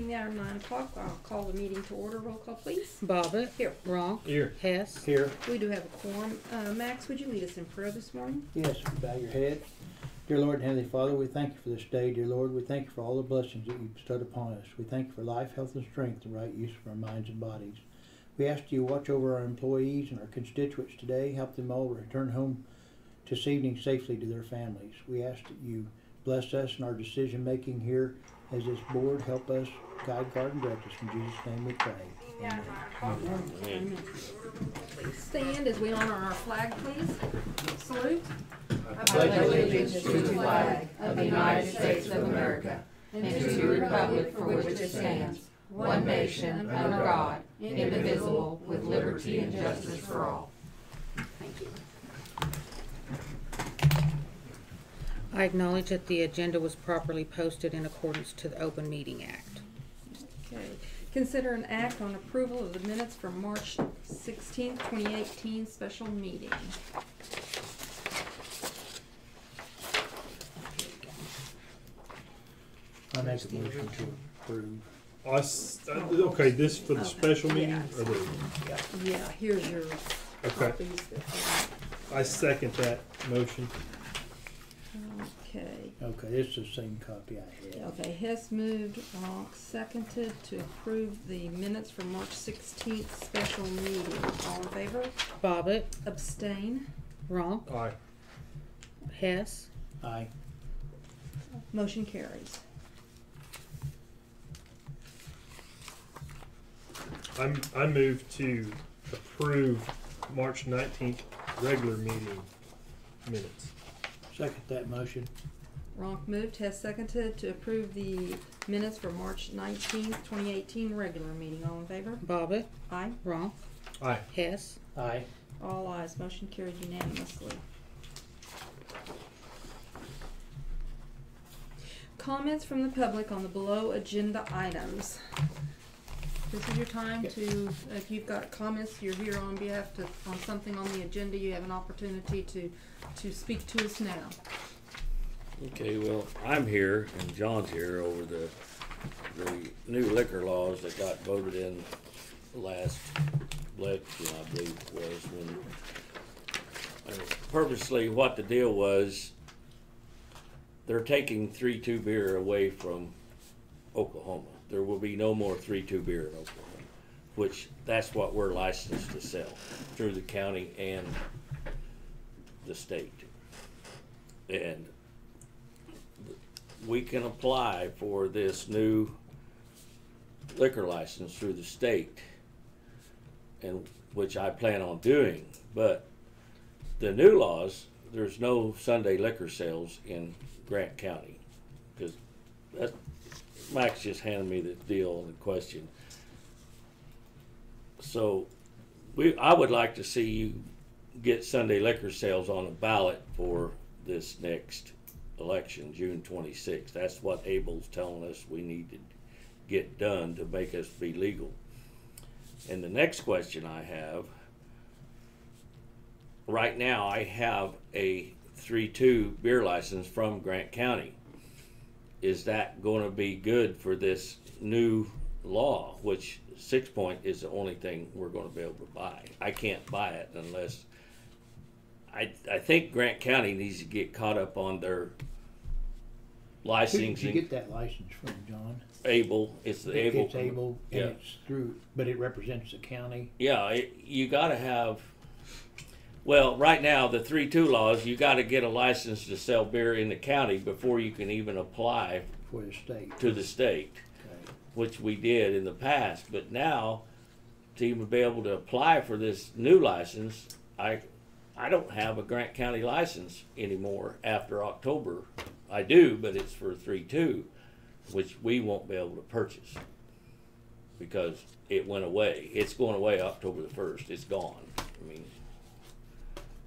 being now 9 o'clock, I'll call the meeting to order. Roll call, please. Bobbit. Here. Ronk. Here. Hess. Here. We do have a quorum. Max, would you lead us in prayer this morning? Yes, bow your head. Dear Lord and Heavenly Father, we thank you for this day. Dear Lord, we thank you for all the blessings that you bestowed upon us. We thank you for life, health, and strength, and right use of our minds and bodies. We ask you to watch over our employees and our constituents today. Help them all return home this evening safely to their families. We ask that you bless us in our decision making here as this board. Help us, guide, guard, and direct us. In Jesus' name we pray. Amen. Amen. Please stand as we honor our flag, please. Salute. I pledge allegiance to the flag of the United States of America and to the republic for which it stands, one nation, under God, indivisible, with liberty and justice for all. Thank you. I acknowledge that the agenda was properly posted in accordance to the Open Meeting Act. Okay. Consider an act on approval of the minutes from March 16th, 2018 special meeting. I make a motion to approve. Okay, this for the special meeting? Yeah. Or the, Yeah, here's your okay, copies. I second that motion. Okay. Okay, this is the same copy I had. Okay, Hess moved, Ronk seconded to approve the minutes from March 16th special meeting. All in favor? Bobbit. Abstain? Ronk. Aye. Hess. Aye. Motion carries. I move to approve March 19th regular meeting minutes. Second that motion. Ronk moved, Hess seconded to approve the minutes for March 19th, 2018 regular meeting. All in favor? Bobbit. Aye. Ronk. Aye. Hess. Aye. All ayes. Motion carried unanimously. Comments from the public on the below agenda items. This is your time to, if you've got comments, you're here on behalf to, on something on the agenda, you have an opportunity to speak to us now. Okay, well, I'm here and John's here over the new liquor laws that got voted in last election, I believe it was, when purposely what the deal was, they're taking 3-2 beer away from Oklahoma. There will be no more 3-2 beer in Oklahoma, which that's what we're licensed to sell through the county and the state. And we can apply for this new liquor license through the state, and which I plan on doing. But the new laws, there's no Sunday liquor sales in Grant County, because that Max just handed me the deal and the question. So I would like to see you get Sunday liquor sales on the ballot for this next election, June 26th. That's what Abel's telling us we need to get done to make us be legal. And the next question I have, right now I have a 3-2 beer license from Grant County. Is that going to be good for this new law, which 6 Point is the only thing we're going to be able to buy? I can't buy it unless I think Grant County needs to get caught up on their Who licensing. did you get that license from, John? Able, it's the Able. It's Able, and Yeah. it's through, but it represents the county. Yeah, you got to have. Well, right now the 3-2 laws, you got to get a license to sell beer in the county before you can even apply For the state. to the state, Okay. which we did in the past. But now, to even be able to apply for this new license, I don't have a Grant County license anymore after October. I do, but it's for 3-2, which we won't be able to purchase because it went away. It's going away October the 1st. It's gone. I mean,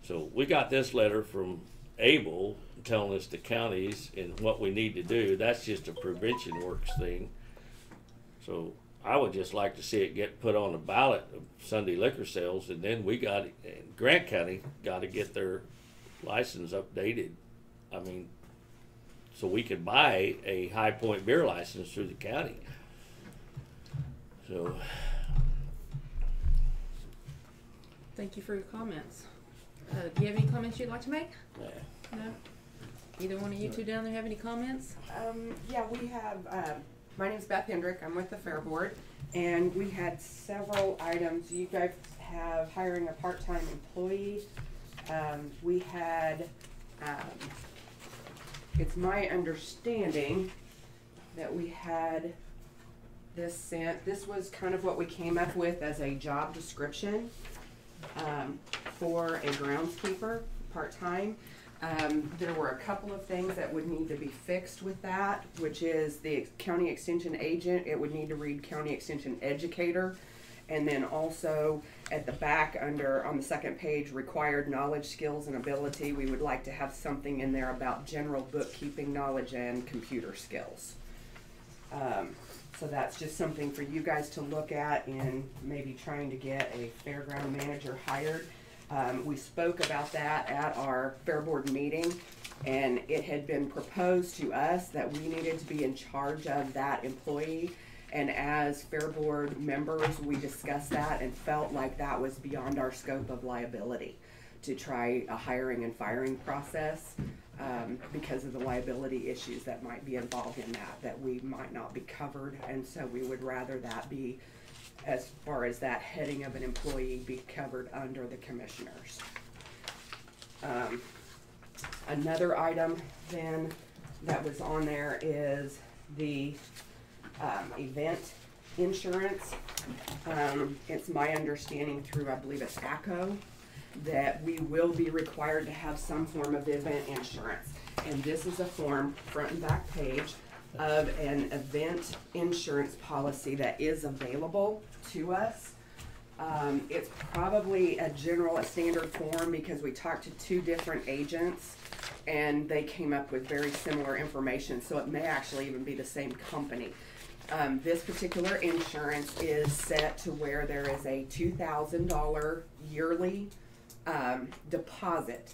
so we got this letter from Able telling us the counties and what we need to do. That's just a prevention works thing. So I would just like to see it get put on the ballot of Sunday liquor sales, and then Grant County got to get their license updated. I mean, so we could buy a High Point beer license through the county. So, Thank you for your comments. Do you have any comments you'd like to make? yeah. No? Either one of you two down there have any comments? Yeah, we have, my name's Beth Hendrick, I'm with the Fair Board, and we had several items. You guys have hiring a part-time employee. We had, it's my understanding that we had this sent. This was kind of what we came up with as a job description for a groundskeeper, part-time. There were a couple of things that would need to be fixed with that, which is the county extension agent. It would need to read county extension educator. And then also at the back on the second page, required knowledge, skills, and ability, we would like to have something in there about general bookkeeping knowledge and computer skills. So that's just something for you guys to look at in maybe trying to get a fairground manager hired. We spoke about that at our Fair Board meeting, and it had been proposed to us that we needed to be in charge of that employee. And as Fair Board members, we discussed that and felt like that was beyond our scope of liability to try a hiring and firing process because of the liability issues that might be involved in that we might not be covered. And so we would rather that be, as far as that heading of an employee, be covered under the commissioners. Another item then that was on there is the event insurance. It's my understanding through, I believe it's ACO, that we will be required to have some form of event insurance. And this is a form, front and back page, of an event insurance policy that is available to us. It's probably a standard form because we talked to 2 different agents and they came up with very similar information, so it may actually even be the same company. This particular insurance is set to where there is a $2,000 yearly deposit,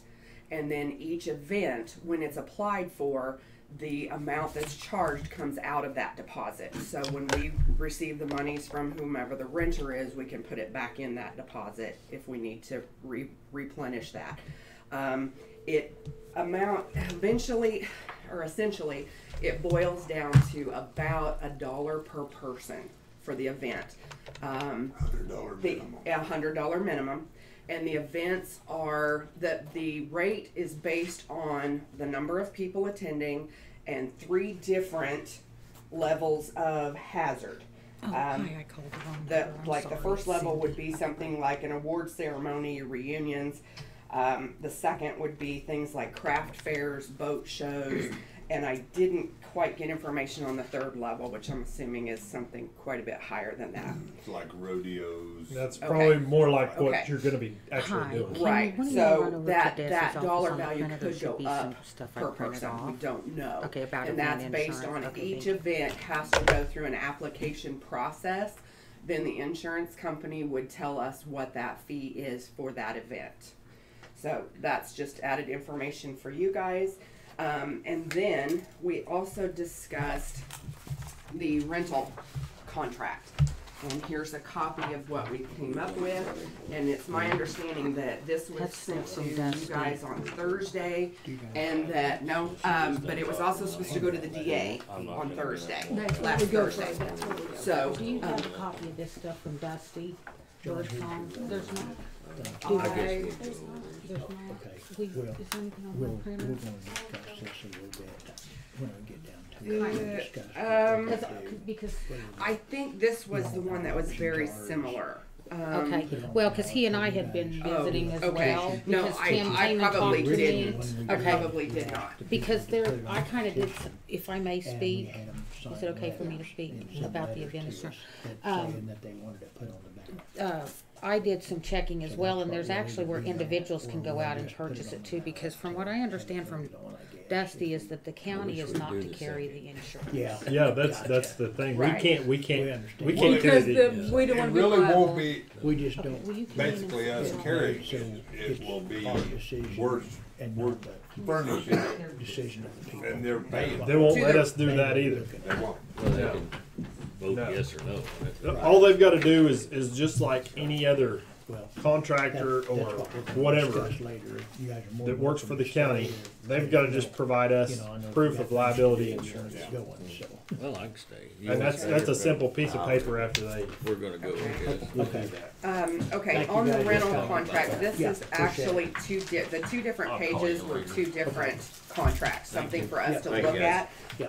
and then each event, when it's applied for, the amount that's charged comes out of that deposit. So when we receive the monies from whomever the renter is, we can put it back in that deposit if we need to replenish that. Essentially, it boils down to about $1 per person for the event. $100 minimum. $100 minimum. And the events are that the rate is based on the number of people attending and 3 different levels of hazard. Oh, hi, I called the wrong The number. I'm the sorry. first level would be something like an award ceremony, reunions. The second would be things like craft fairs, boat shows, and I didn't quite get information on the third level, which I'm assuming is something quite a bit higher than that. It's like rodeos. That's Okay. probably more like what Okay. you're gonna be actually Hi. doing. Can Right, when you so run over to that Dez's office dollar on the value printer, there could should go be up some stuff I per printed person, we off. don't know. Okay, about And event that's based insurance. on Okay, each thank you. event has to go through an application process. Then the insurance company would tell us what that fee is for that event. So that's just added information for you guys. And then we also discussed the rental contract. And here's a copy of what we came up with. And it's my understanding that this was That's sent to from you Dusty. guys on Thursday. And that, but it was also supposed to go to the DA on Thursday, last Thursday. So, Do you have a copy of this stuff from Dusty? Georgetown? There's not. Okay, There's not. well, Is there anything on we're the gonna printer? discuss this a little bit when I get down to it. Discuss Because, I think this was the one that was very similar. okay, well, cause he and I had been visiting as Okay. well. No, because I Tim came and probably talked to me. didn't. I Okay. probably did not. Because there, I kinda did, if I may And we speak, had 'em sign is it okay for me to letters speak and send about the letters event to insurance? us that saying that they wanted to put on the back. I did some checking as So well, that's and there's what we actually need where to do now, individuals or can go we'll out and just put purchase on it the too, back. because from what I understand from Dusty is that the county is we not do to the carry same. the insurance. Yeah. Yeah, that's Gotcha. the thing. Right. We can't We understand. we can't carry Because the. we don't It wanna be really liable. won't be We just Okay, don't. will you come in and basically us sit? carrying So it. It it's will be our decision worse. and We're not the furnishing it, decision of the people. and they're paying. They won't To let the- us do that either. They won't. Well, they Yeah. can, vote No. yes or no. All they've got to do is just like any other Well, contractor that's or what we're gonna whatever discuss later. You guys are more that than works welcome for the to stay county, there. they've got to just provide us You know, I know proof you of got liability to insurance. get going, so. Well, I can stay. You And wanna that's stay a or simple go? piece of paper after they We're gonna go with this. we'll do that. Okay, Thank you on the guys. rental Just contract, this Yeah, is appreciate actually the two different I'll call pages you were later. two different contracts, something for us Yeah. to Thank look you, at. Yeah.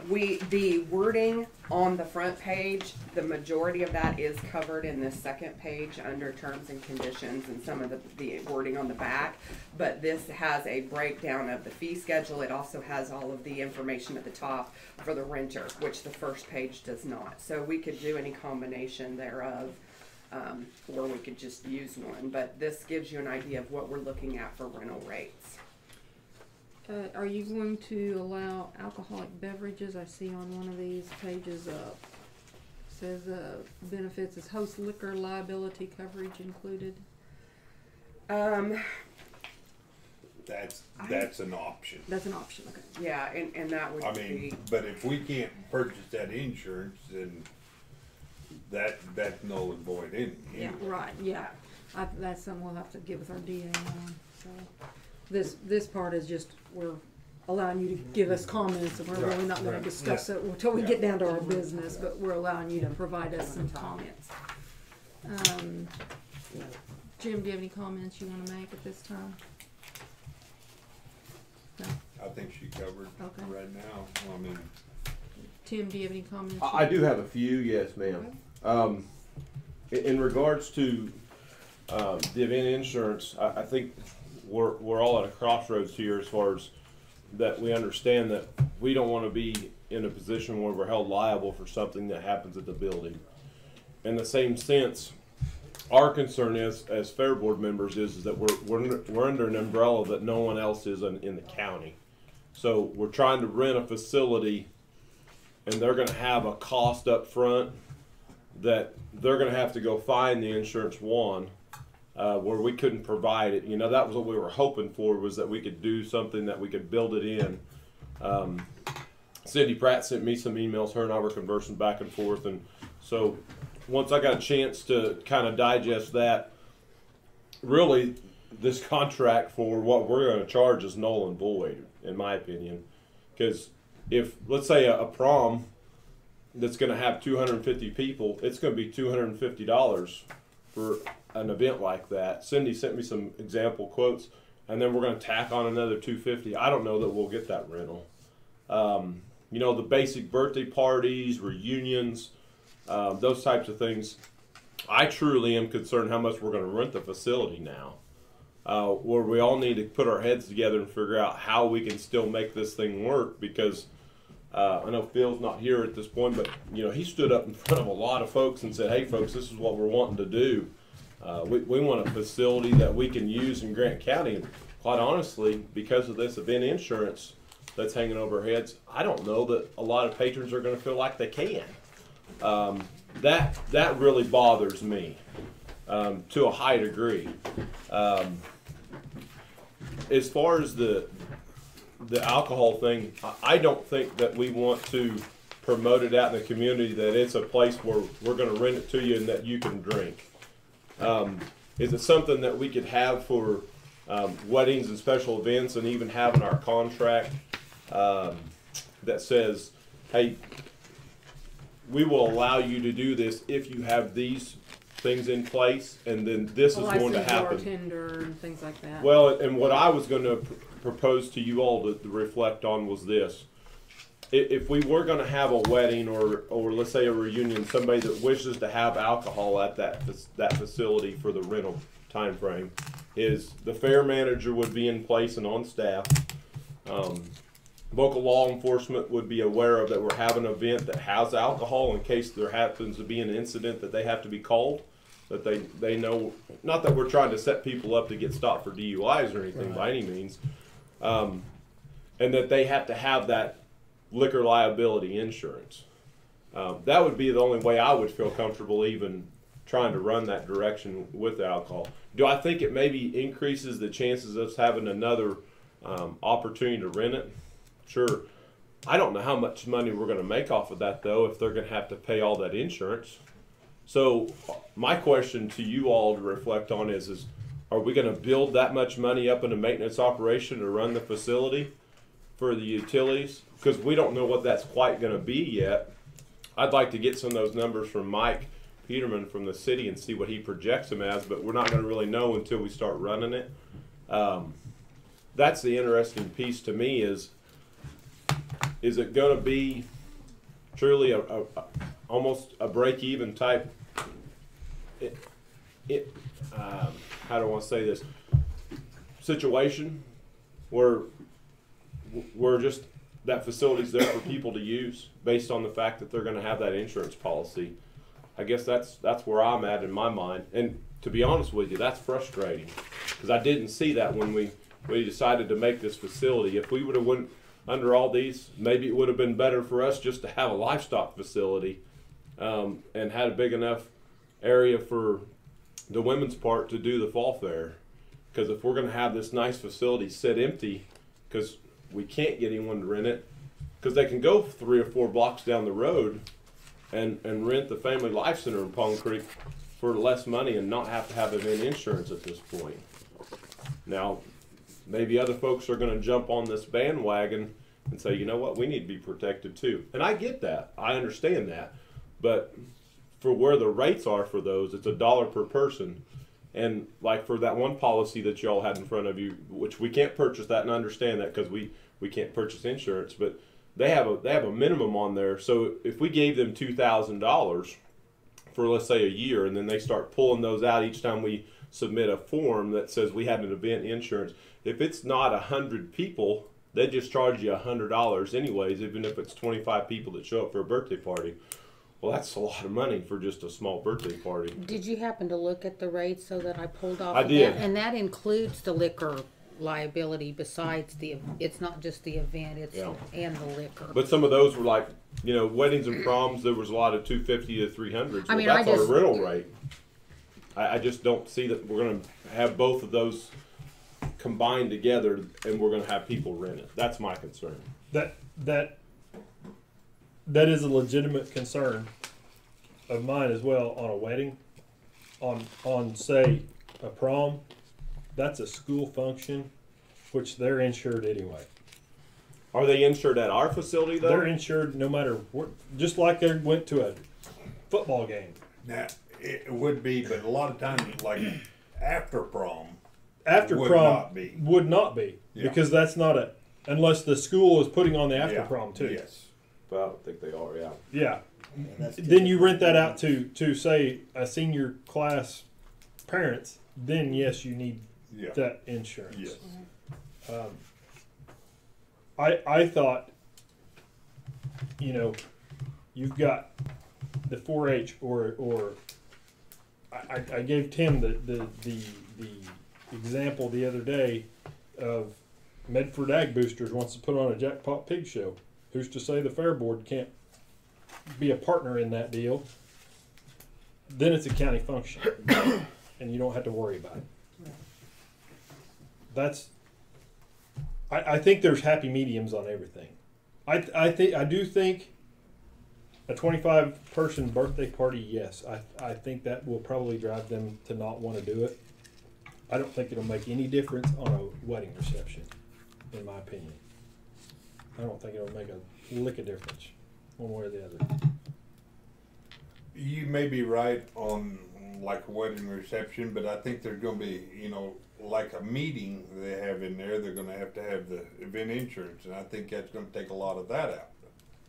The wording on the front page, the majority of that is covered in this second page under terms and conditions and some of the wording on the back. But this has a breakdown of the fee schedule. It also has all of the information at the top for the renter, which the first page does not. So we could do any combination thereof, or we could just use one. But this gives you an idea of what we're looking at for rental rates. Are you going to allow alcoholic beverages? I see on one of these pages, says, benefits is host liquor liability coverage included. That's an option. That's an option, okay. Yeah, and that would I be, mean, but if we can't purchase that insurance, then that's null and void Yeah, anyway. right, yeah. That's something we'll have to get with our DA on, so. This part is just, we're allowing you to give us comments, and we're really not gonna Right, discuss it until we get down to our business, but we're allowing you to provide us some comments. Jim, do you have any comments you wanna make at this time? No? I think she covered Okay. right now. I mean, Tim, do you have any comments? I do have a few, yes, ma'am. In regards to the event insurance, I think we're all at a crossroads here as far as that we understand that we don't want to be in a position where we're held liable for something that happens at the building. In the same sense, our concern is, as fair board members, is that we're under an umbrella that no one else is in the county. So we're trying to rent a facility, and they're going to have a cost up front that they're going to have to go find the insurance one, where we couldn't provide it. You know, that was what we were hoping for, was that we could do something that we could build it in. Cindy Pratt sent me some emails. Her and I were conversing back and forth, and so once I got a chance to kind of digest that, really this contract for what we're going to charge is null and void, in my opinion. Because if, let's say, a prom that's going to have 250 people, it's going to be $250 for an event like that. Cindy sent me some example quotes, and then we're going to tack on another $250. I don't know that we'll get that rental. You know, the basic birthday parties, reunions, those types of things, I truly am concerned how much we're going to rent the facility now. Where we all need to put our heads together and figure out how we can still make this thing work, because I know Phil's not here at this point, but you know, he stood up in front of a lot of folks and said, hey folks, this is what we're wanting to do. We want a facility that we can use in Grant County. And quite honestly, because of this event insurance that's hanging over our heads, I don't know that a lot of patrons are going to feel like they can. That really bothers me to a high degree. As far as the alcohol thing, I don't think that we want to promote it out in the community that it's a place where we're going to rent it to you and that you can drink. Is it something that we could have for weddings and special events, and even have in our contract that says, hey, we will allow you to do this if you have these things in place, and then this is going to happen. Bartender and things like that. Well, and what I was going to propose to you all to reflect on was this. If we were going to have a wedding or let's say a reunion, somebody that wishes to have alcohol at that facility for the rental time frame, is the fair manager would be in place and on staff. Local law enforcement would be aware of that we're having an event that has alcohol, in case there happens to be an incident that they have to be called, that they know, not that we're trying to set people up to get stopped for DUIs or anything by any means, and that they have to have that liquor liability insurance. That would be the only way I would feel comfortable even trying to run that direction with alcohol. Do I think it maybe increases the chances of us having another opportunity to rent it? Sure. I don't know how much money we're going to make off of that, though, if they're going to have to pay all that insurance. So my question to you all to reflect on is are we going to build that much money up in a maintenance operation to run the facility for the utilities? Because we don't know what that's quite going to be yet. I'd like to get some of those numbers from Mike Peterman from the city and see what he projects them as, but we're not going to really know until we start running it. That's the interesting piece to me is it going to be truly a almost a break-even type, how do I want to say this, situation where we're just, that facility's there for people to use based on the fact that they're going to have that insurance policy. I guess that's where I'm at in my mind. And to be honest with you, that's frustrating because I didn't see that when we decided to make this facility. If we would have went under all these, maybe it would have been better for us just to have a livestock facility and had a big enough area for the women's part to do the fall fair. Because if we're going to have this nice facility sit empty, because we can't get anyone to rent it, because they can go 3 or 4 blocks down the road and rent the Family Life Center in Palm Creek for less money and not have to have event insurance at this point. Now, maybe other folks are going to jump on this bandwagon and say, you know what, we need to be protected too. And I get that. I understand that. But for where the rates are for those, it's $1 per person. And like for that one policy that y'all had in front of you, which we can't purchase that and understand that because we can't purchase insurance, but they have a minimum on there. So if we gave them $2,000 for let's say a year, and then they start pulling those out each time we submit a form that says we had an event insurance, if it's not 100 people, they just charge you $100 anyways, even if it's 25 people that show up for a birthday party. Well, that's a lot of money for just a small birthday party. Did you happen to look at the rates so that I pulled off? I of did. That? And that includes the liquor liability besides it's not just the event, it's and the liquor. But some of those were like, weddings and proms, there was a lot of 250 to 300. I mean, that's our rental rate. I just don't see that we're going to have both of those combined together and we're going to have people rent it. That's my concern. That is a legitimate concern of mine as well. On a wedding, on say a prom, that's a school function, which they're insured anyway. Are they insured at our facility though? They're insured no matter what, just like they went to a football game. Now, it would be, but a lot of times, like after prom, After prom would not be Yeah. because that's not unless the school is putting on the after prom too. Yes. But I don't think they are, yeah. Yeah. That's Then you rent that out to say a senior class parents. Then yes, you need Yeah. that insurance. Yes. I thought, you've got the 4-H or I gave Tim the example the other day of Medford Ag Boosters wants to put on a Jackpot Pig Show. Who's to say the Fair Board can't be a partner in that deal? Then it's a county function, and you don't have to worry about it. I think there's happy mediums on everything. I do think a 25-person birthday party, yes. I think that will probably drive them to not want to do it. I don't think it'll make any difference on a wedding reception, in my opinion. I don't think it'll make a lick of difference, one way or the other. You may be right on like a wedding reception, but I think there's going to be, like a meeting they have in there, they're going to have the event insurance, and I think that's going to take a lot of that out.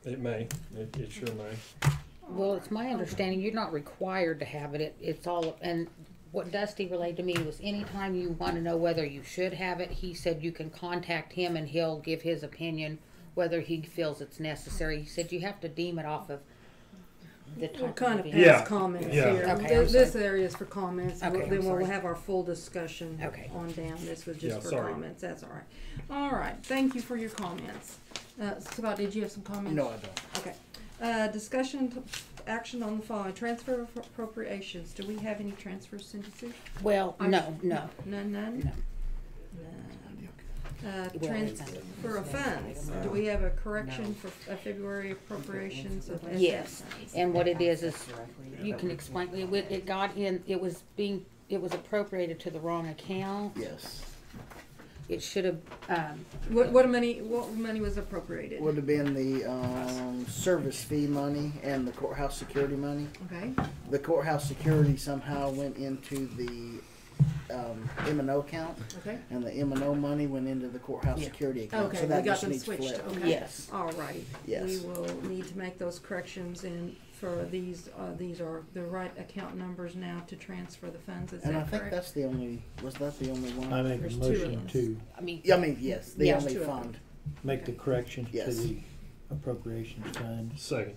It may. It sure may. Well, it's my understanding you're not required to have it. It's all, and what Dusty relayed to me was anytime you want to know whether you should have it, he said you can contact him and he'll give his opinion whether he feels it's necessary. He said you have to deem it off of the We'll type kind of of event. pass comments Yeah. here. Okay, I'm This sorry. area is for comments. Okay, I'm Then we'll sorry. have our full discussion Okay. on down. This was just Yeah, for sorry. comments. That's all right. All right. Thank you for your comments. Scott, did you have some comments? No, I don't. Okay. Discussion action on the following. Transfer of appropriations. Do we have any transfers, Cindy Sue? Well, no. None? No. None. Well, it's transfer of funds. Do we have a correction for February appropriations of SF Yes, funds? and what it is you can explain, it got in, it was appropriated to the wrong account. Yes. It should have, What money was appropriated? Would have been the service fee money and the courthouse security money. Okay, The courthouse security somehow went into the M&O account, okay. and the M&O money went into the courthouse Yeah. security account. Okay, so that we got just them needs switched, flipped. okay. Yes. All righty. Yes. We will need to make those corrections in for these are the right account numbers now to transfer the funds, is And I that think correct? that's the only. Was that the only one? I make a There's two motion of to I mean, Yeah, I mean, yes, the Yeah. only Two of them. fund. make the corrections to Yes. the appropriations fund. Second.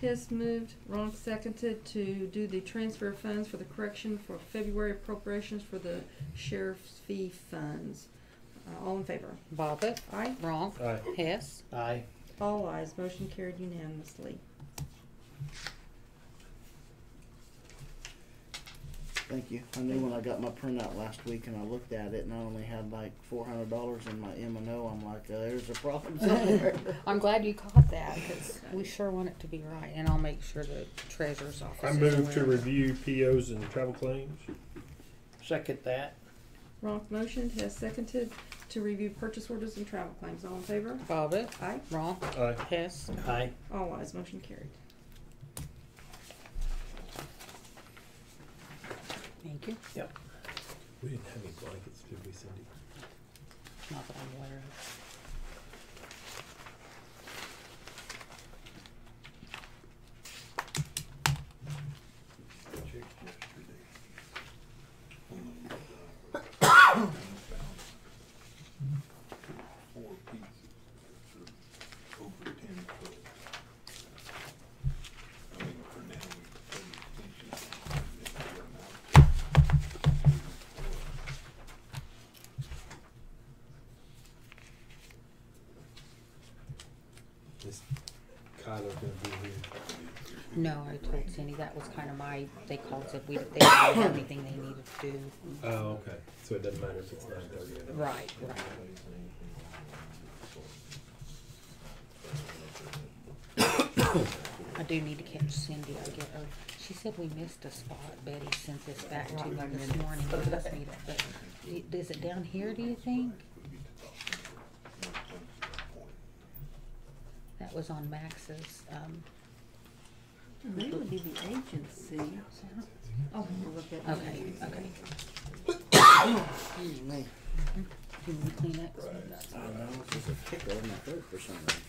Hess moved, Ronk seconded to do the transfer of funds for the correction for February appropriations for the sheriff's fee funds. All in favor? Bobbit, Aye. wrong, Aye. Hess, Aye. All ayes, motion carried unanimously. Thank you. I knew when I got my printout last week and I looked at it and I only had like $400 in my M&O. I'm like, there's a problem somewhere. I'm glad you caught that, because we sure want it to be right, and I'll make sure the treasurer's office I is move to aware. review POs and travel claims. Second that. Ronk motioned, Hess seconded to review purchase orders and travel claims. All in favor? Bobbit, Aye. wrong, Aye. Hess, Aye. All ayes, motion carried. thank you, We didn't have any blankets, did we, Cindy? not that I'm aware of. Four pieces for over 10 foot. I mean, for now, we pay attention. Is Kyler gonna be here? No, I told Cindy that was kind of they called, said they didn't have anything they needed to do. Oh, okay. So it doesn't matter if it's 9:30 or not. Right, right. I do need to catch Cindy, I get her, she said we missed a spot, Betty sent this back to me this morning, last meeting, but is it down here, do you think? That was on Max's, They would be the agency. Oh, we'll look at okay, okay. Excuse me. Can we clean that? I know, it's just a tickle in my throat for some reason.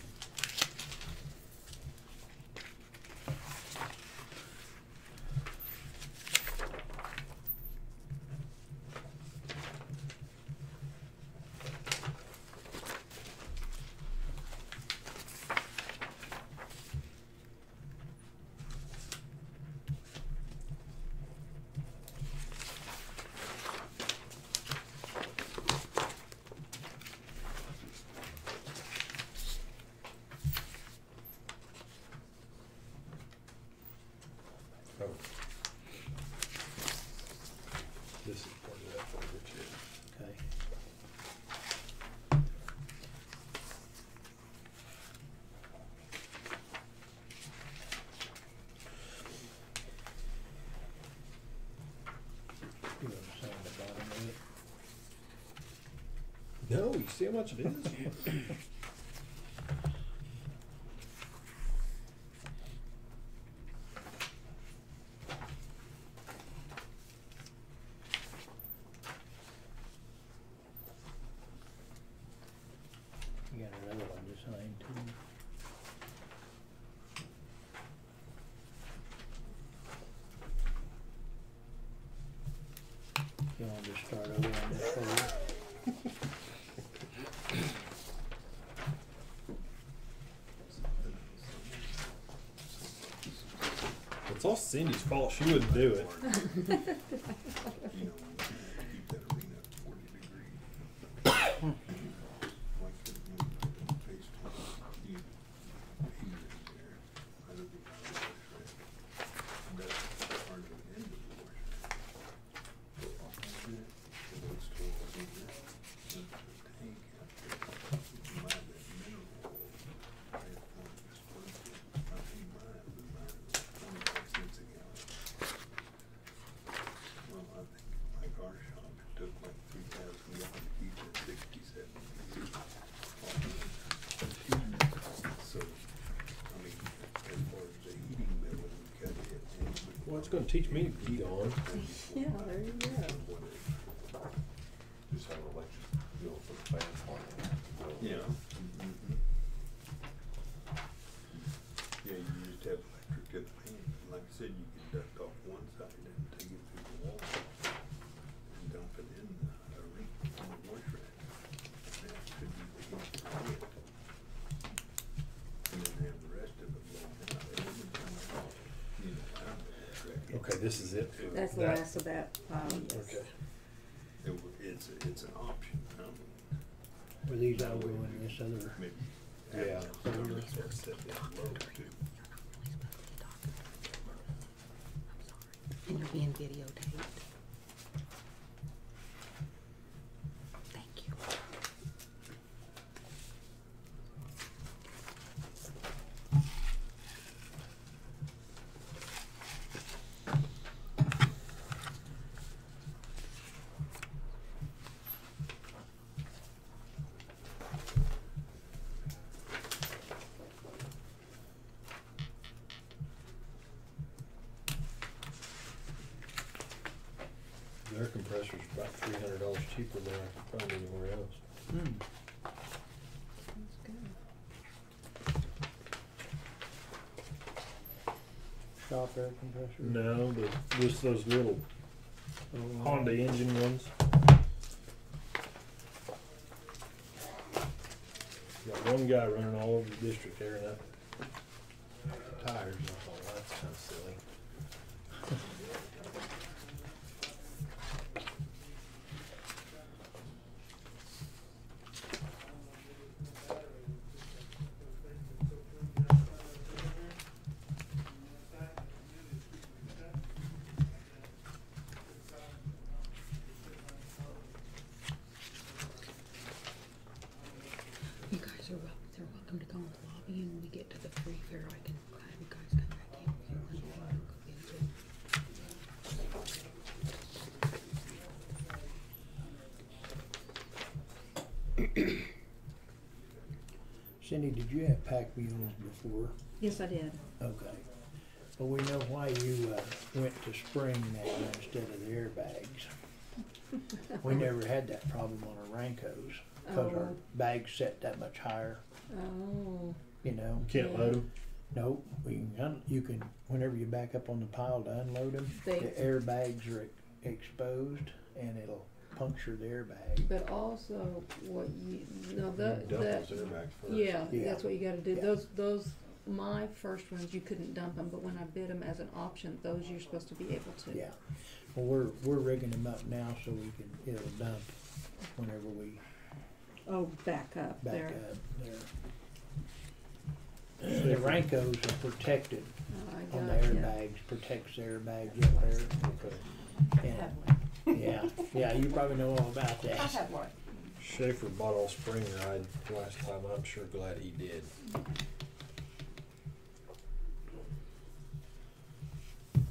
Oh. This is part of that folder too. Okay. You want to sign the bottom of it? No, you see how much it is? You got another one to sign too. You want to just start over on this folder? It's all Cindy's fault. She wouldn't do it. You know, keep that arena at 40 degrees. Like the FaceTime, you heat in there. I don't think that's right. That's part of the end of the washer. Go off of it, it looks to over here, into the tank. it's gonna teach me to be gone. Yeah, there you go. Just have an election bill for the fan part. Yeah. Yeah, you just have electric at the end. And like I said, you can duct off one side and take it through the wall and dump it in a rink on the wash rack. That could be the heat for it. And then have the rest of it blown out. You know, out of the wash rack. Okay, this is it. That's the That- last of that pile, yes. Okay. It's an option. Were these all going in this other? Maybe. Yeah. Set that low too. And you're being videotaped. Thank you. Their compressor's about $300 cheaper than I can find anywhere else. That's good. Shop air compressor? No, just those little Oh, Honda engine ones. Got one guy running all over the district there, and tires. I thought, well, that's kind of silly. You guys are they're welcome to go in the lobby, and when we get to the free fair, I can have you guys come back in if you want to go into it. Cindy, did you have pack mules before? Yes, I did. Okay. Well, we know why you went to spring now instead of the airbags. We never had that problem on our Rankos, because our Oh. bags set that much higher, Oh, you know. Can't load them. Nope, you can, whenever you back up on the pile to unload them, They- the airbags are exposed and it'll puncture the airbag. but also what you, no, Dump that, those airbags first. yeah, Yeah. that's what you gotta do. Yeah. Those, my first ones, you couldn't dump them, but when I bid them as an option, those you're supposed to be able to. Yeah, well, we're rigging them up now so we can, it'll dump whenever we Oh, back up back there. up there. The Rankos are protected Oh, I on the got ya. airbags, protects the airbags up there. And, yeah, you probably know all about that. one. Schaefer bought all spring ride last time. I'm sure glad he did.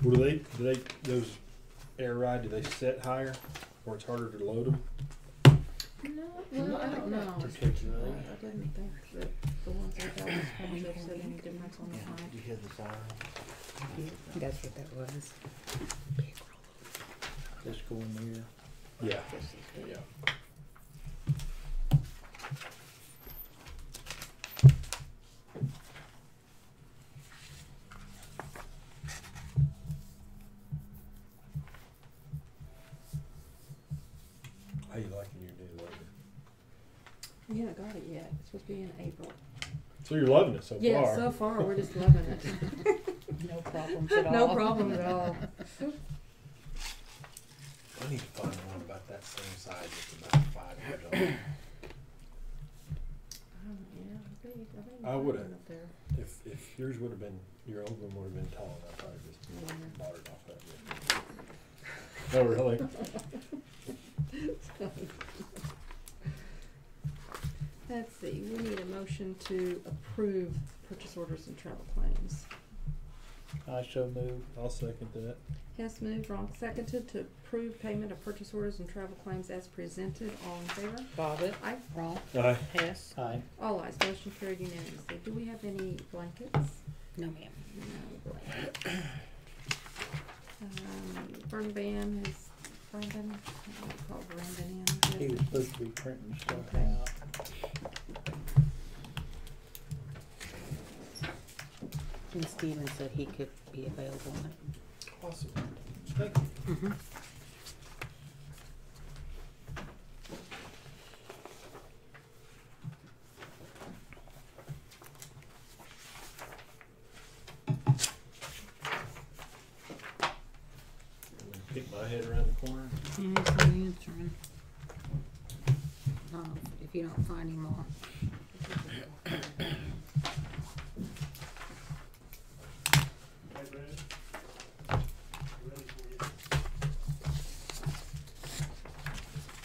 What do they, those air ride, do they set higher or it's harder to load them? No, well, I don't know. Particularly. I didn't think that the ones I got was going to set any difference on the Did side. you hear the siren? That's what that was. Let's go in there. Yeah. Yeah. How you liking your new loader? We haven't got it yet. It's supposed to be in April. So you're loving it so Yeah, far. so far we're just loving it. No problems at all. No problem at all. I need to find one about that same size that's about 5 years old. Yeah, I would've. Up there. If yours would have been, your old one would have been tall, I probably just Yeah. bought it off that. Oh, really? Let's see, we need a motion to approve purchase orders and travel claims. I so move. I'll second that. Hess moved, Ronk seconded to approve payment of purchase orders and travel claims as presented. All in favor? Bobbit, Aye. Wrong, Aye. Hess, Aye. All ayes, motion carried unanimously. Do we have any blankets? no ma'am. No blankets. Burn ban is Brandon. I'm gonna call Brandon in. He was supposed to be printing stuff Okay. out. And Steven said he could be available. Awesome. Thank you. Mm-hmm. Pick my head around the corner. Yeah, he's not answering. If you don't find him all.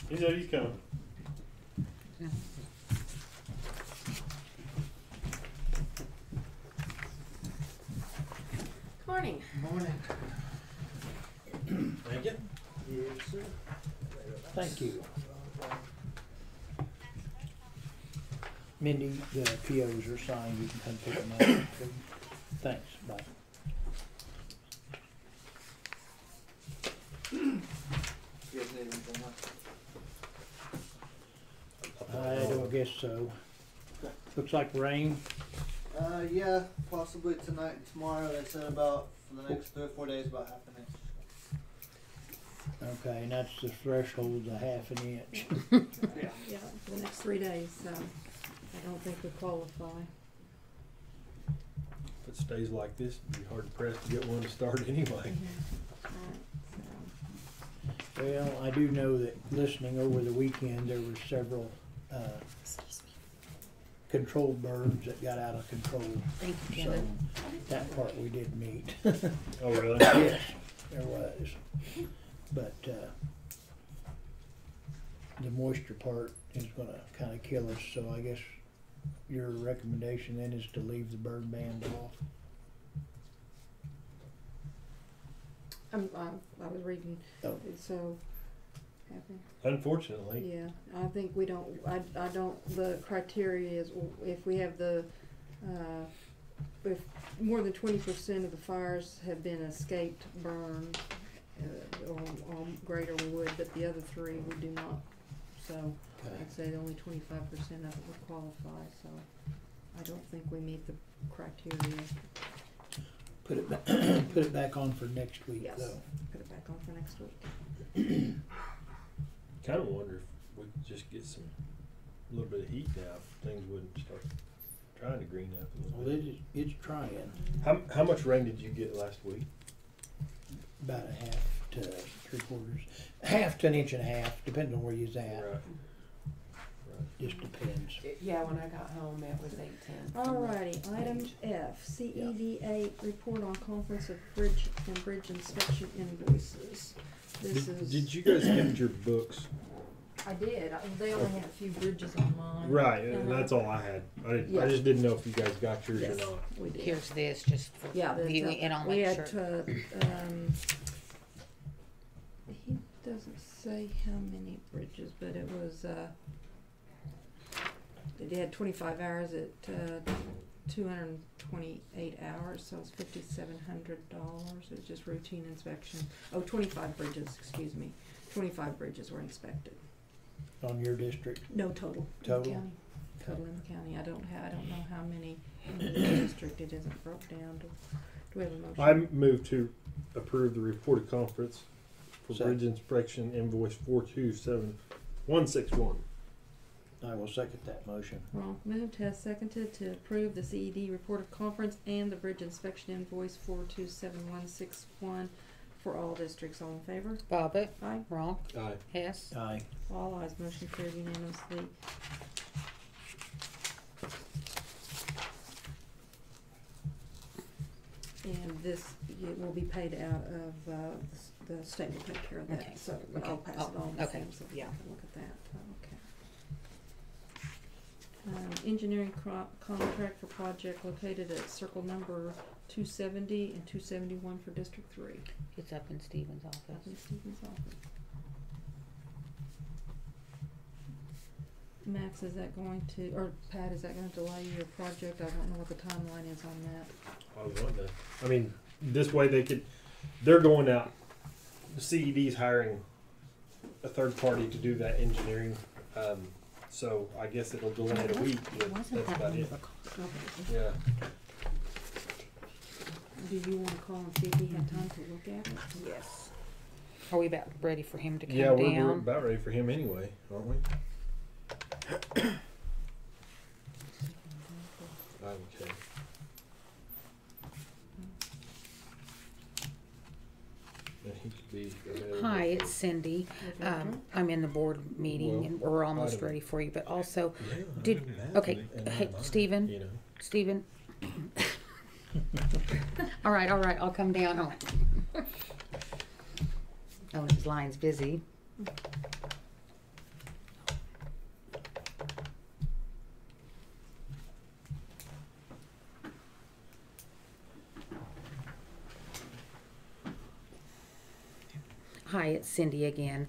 He said he's coming. Yeah. Morning. Thank you. Yes, sir. Thank you. Mindy, the POs are signed, you can come pick them up. please. Thanks, bye. I don't guess so. Looks like rain. Yeah, possibly tonight and tomorrow. They said about for the next 3 or 4 days about half an inch. Okay, and that's the threshold, a half an inch. Yeah, for the next 3 days, so I don't think we qualify. If it stays like this, it'd be hard pressed to get one to start anyway. Right, so. Well, I do know that listening over the weekend, there were several, controlled burns that got out of control. Thank you, So, Kevin. that part we did meet. Oh, really? Yes, there was. But, the moisture part is gonna kinda kill us, so I guess your recommendation then is to leave the burn band off. I was reading, Oh. so, happy. Unfortunately. Yeah, I think we don't, I don't, the criteria is if we have the, if more than 20% of the fires have been escaped burn, or greater we would, but the other 3 we do not. So Okay. I'd say only 25% of it would qualify, so I don't think we meet the criteria. Put it back, put it back on for next week, Yes. though. Put it back on for next week. Kind of wonder if we could just get a little bit of heat now, if things wouldn't start trying to green up a Well, little bit. it's trying, How much rain did you get last week? about a half to 3/4, half to an inch and a half, depending on where you's at. Right. Just depends. Yeah, when I got home, it was 8:10. Alrighty, item F, CED8, report on conference of bridge and bridge inspection invoices. This is. Did you guys get your books? I did, they only had a few bridges on mine. Right, and that's all I had. I Yeah. just didn't know if you guys got yours Yes, or not. we did. Here's this just for Yeah, that's, viewing, and I'll we make had sure. He doesn't say how many bridges, but it was, they had 25 hours at, 228 hours, so it's $5,700. It was just routine inspection. Oh, 25 bridges, excuse me. 25 bridges were inspected. On your district, No, total. in the Total? county. Total in the county. I don't know how many in the district. It isn't broke down. Do we have a motion? I move to approve the report of conference for Second. bridge inspection invoice 427161. I will second that motion. Ronk moved, Hess seconded to approve the CED report of conference and the bridge inspection invoice 427161 for all districts. All in favor? Bobbit, Aye. Ronk, Aye. Hess. Aye. All ayes, motion carried unanimously. And this, it will be paid out of, the state will take care of that, Okay. so, but I'll pass it Oh, on to okay. Sam, so we Yeah. can look at that, okay. Engineering contract for project located at circle number 270 and 271 for District 3. It's up in Stephen's Up office. in Stephen's office. Max, is that going to, or Pat, is that gonna delay your project? I don't know what the timeline is on that. I was wanting to, I mean, this way they could, they're going out. The CED's hiring a third party to do that engineering. So I guess it'll delay it a week, but Wasn't that's that about one it. of the costs? Yeah. Do you wanna call and see if he had time to look at it? Yes. Are we about ready for him to come Yeah, we're down? about ready for him anyway, aren't we? Okay. And he could be available Hi, for- it's Cindy. I'm in the board meeting Well, and we're I almost don't- ready for you, but also, Yeah, I did, can imagine okay, it, and hey, not mine, Stephen, you know. Stephen. All right, I'll come down. Oh, his line's busy. Hi, it's Cindy again.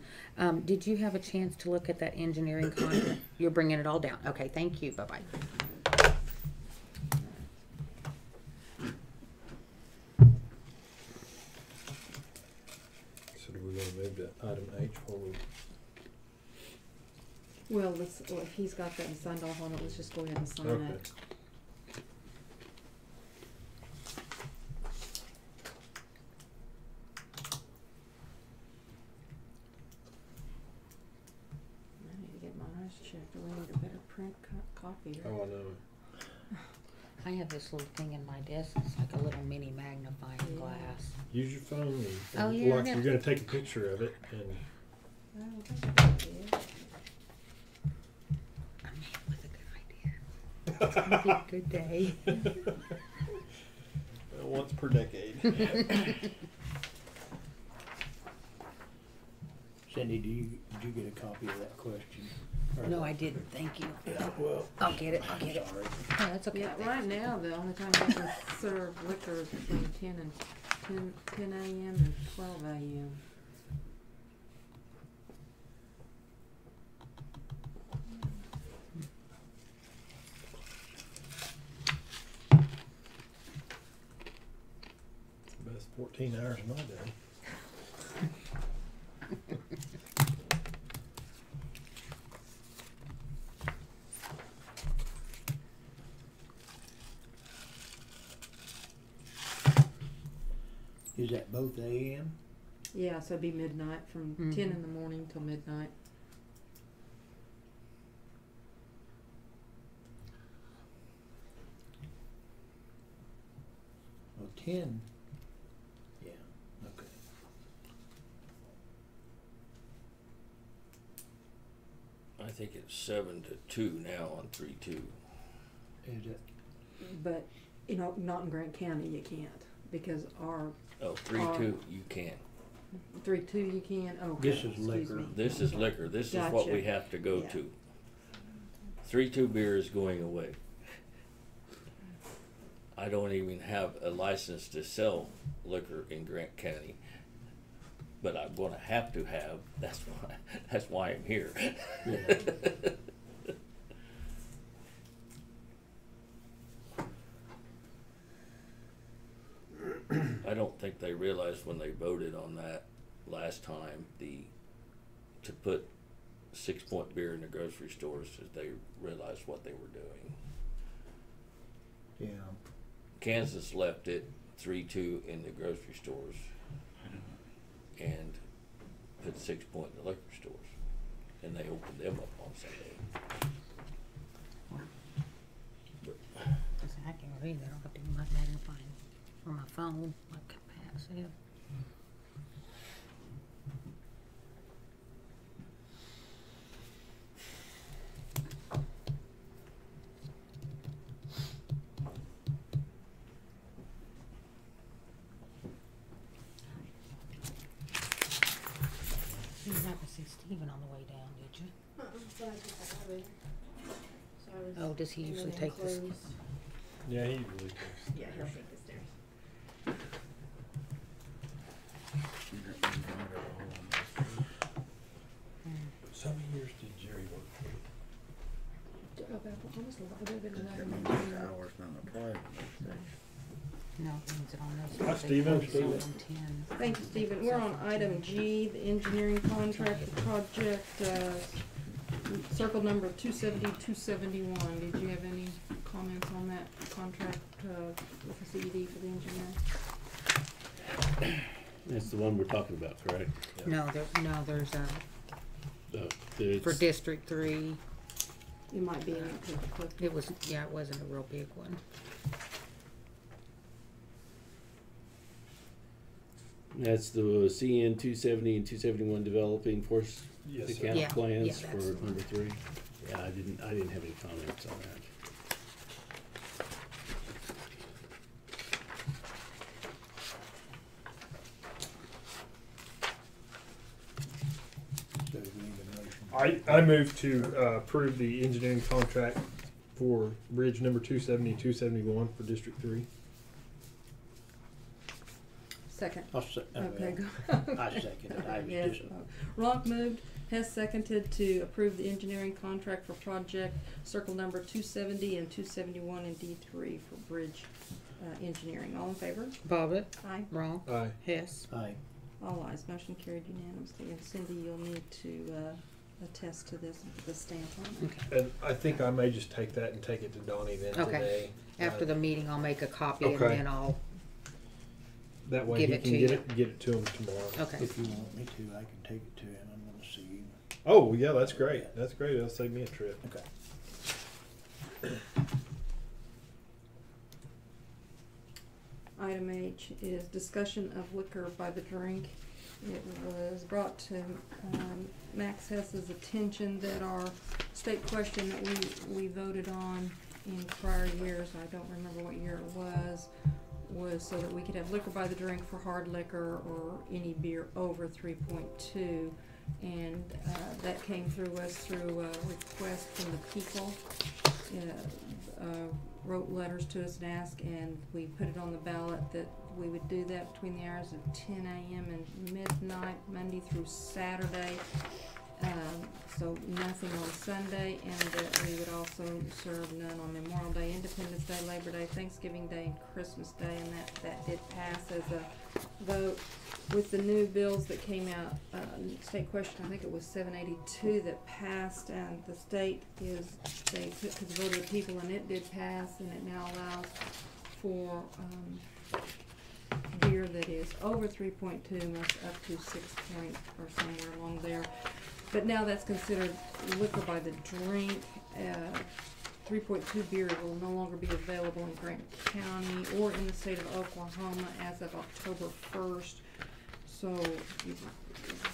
Did you have a chance to look at that engineering contract? You're bringing it all down. Okay, thank you. Bye-bye. So do we want to move to item H while we? Well, if he's got that and signed off on it, let's just go ahead and sign Okay. that. I need to get my eyes checked. Do I need a better print copy? Oh, I know. I have this little thing in my desk. It's like a little mini magnifying Yeah. glass. Use your phone and, Oh, yeah, I like know. you're gonna take a picture of it and Oh, that's a good idea. A man with a good idea. It'll be a good day. once per decade. Cindy, did you get a copy of that question? Or No, that- I didn't. Thank you. Yeah, well, I'll get it. I'll get it. sorry. No, that's okay. Yeah, right now, the only time they can serve liquor is between 10 a.m. and 12 a.m. It's the best 14 hours of my day. Is that both AM? Yeah, so it'd be midnight from 10 in the morning till midnight. Well, 10. Yeah, okay. I think it's 7 to 2 now on 3-2. Is it? But, not in Grant County, you can't. Because our Oh, 3-2, you can. 3-2 you can. Okay. This is excuse liquor. me. This is liquor. This is what we Gotcha. have to go Yeah. to. 3-2 beer is going away. I don't even have a license to sell liquor in Grant County, but I'm going to have. That's why I'm here. Yeah. I don't think they realized when they voted on that last time to put 6 Point beer in the grocery stores, that they realized what they were doing. Yeah. Kansas left it 3-2 in the grocery stores and put 6 Point in the liquor stores, and they opened them up on Sunday. I can read that. I don't have to do my magnifying on my phone like Pat said. You didn't happen to see Steven on the way down, did you? Oh, does he usually take this? Yeah, he usually takes. Yeah, he'll take the stairs. So many years did Jerry work for? Hours not applied. No, it means it on this. Hi, one. They Stephen. closed on 10. Thank you, Stephen. We're on item G, the engineering contract project, circle number 270-271. Did you have any comments on that contract, with the CED for the engineer? That's the one we're talking about, correct? No, there's a, It's- for District 3, It might be in that paperclip. it wasn't a real big one. That's the CN 270 and 271 developing force Yes, sir. account Yeah, plans yeah, for that's the one. number 3. Yeah, I didn't have any comments on that. So we need a motion. I move to approve the engineering contract for bridge number 270 and 271 for District 3. Second. Okay, go. I second it. I was Yes. just, Ronk moved, Hess seconded to approve the engineering contract for project circle number 270 and 271 and D3 for bridge engineering. All in favor? Bobbit, Aye. wrong, Aye. Hess. aye. All ayes. Motion carried unanimously. And Cindy, you'll need to attest to this, the stamp on it. Okay. And I think I may just take that and take it to Donnie then Okay. today. After the meeting, I'll make a copy and Okay. then I'll, That way give he it can to get you. it, get it to him tomorrow. okay. If you want me to, I can take it to him. I'm gonna see you. Oh, yeah, that's great. That's great. That'll save me a trip. Okay. Item H is discussion of liquor by the drink. It was brought to Max Hess's attention that our state question that we voted on in prior years, I don't remember what year it was so that we could have liquor by the drink for hard liquor or any beer over 3.2. And that came through us through a request from the people. Wrote letters to us and asked, and we put it on the ballot that we would do that between the hours of 10 a.m. and midnight, Monday through Saturday. So nothing on Sunday, and that we would also serve none on Memorial Day, Independence Day, Labor Day, Thanksgiving Day, and Christmas Day, and that did pass as a vote. With the new bills that came out, state question, I think it was 782 that passed, and the state they took to the vote of the people, and it did pass, and it now allows for beer that is over 3.2, must up to 6 point or somewhere along there. But now that's considered liquor by the drink. 3.2 beer will no longer be available in Grant County or in the state of Oklahoma as of October 1st. So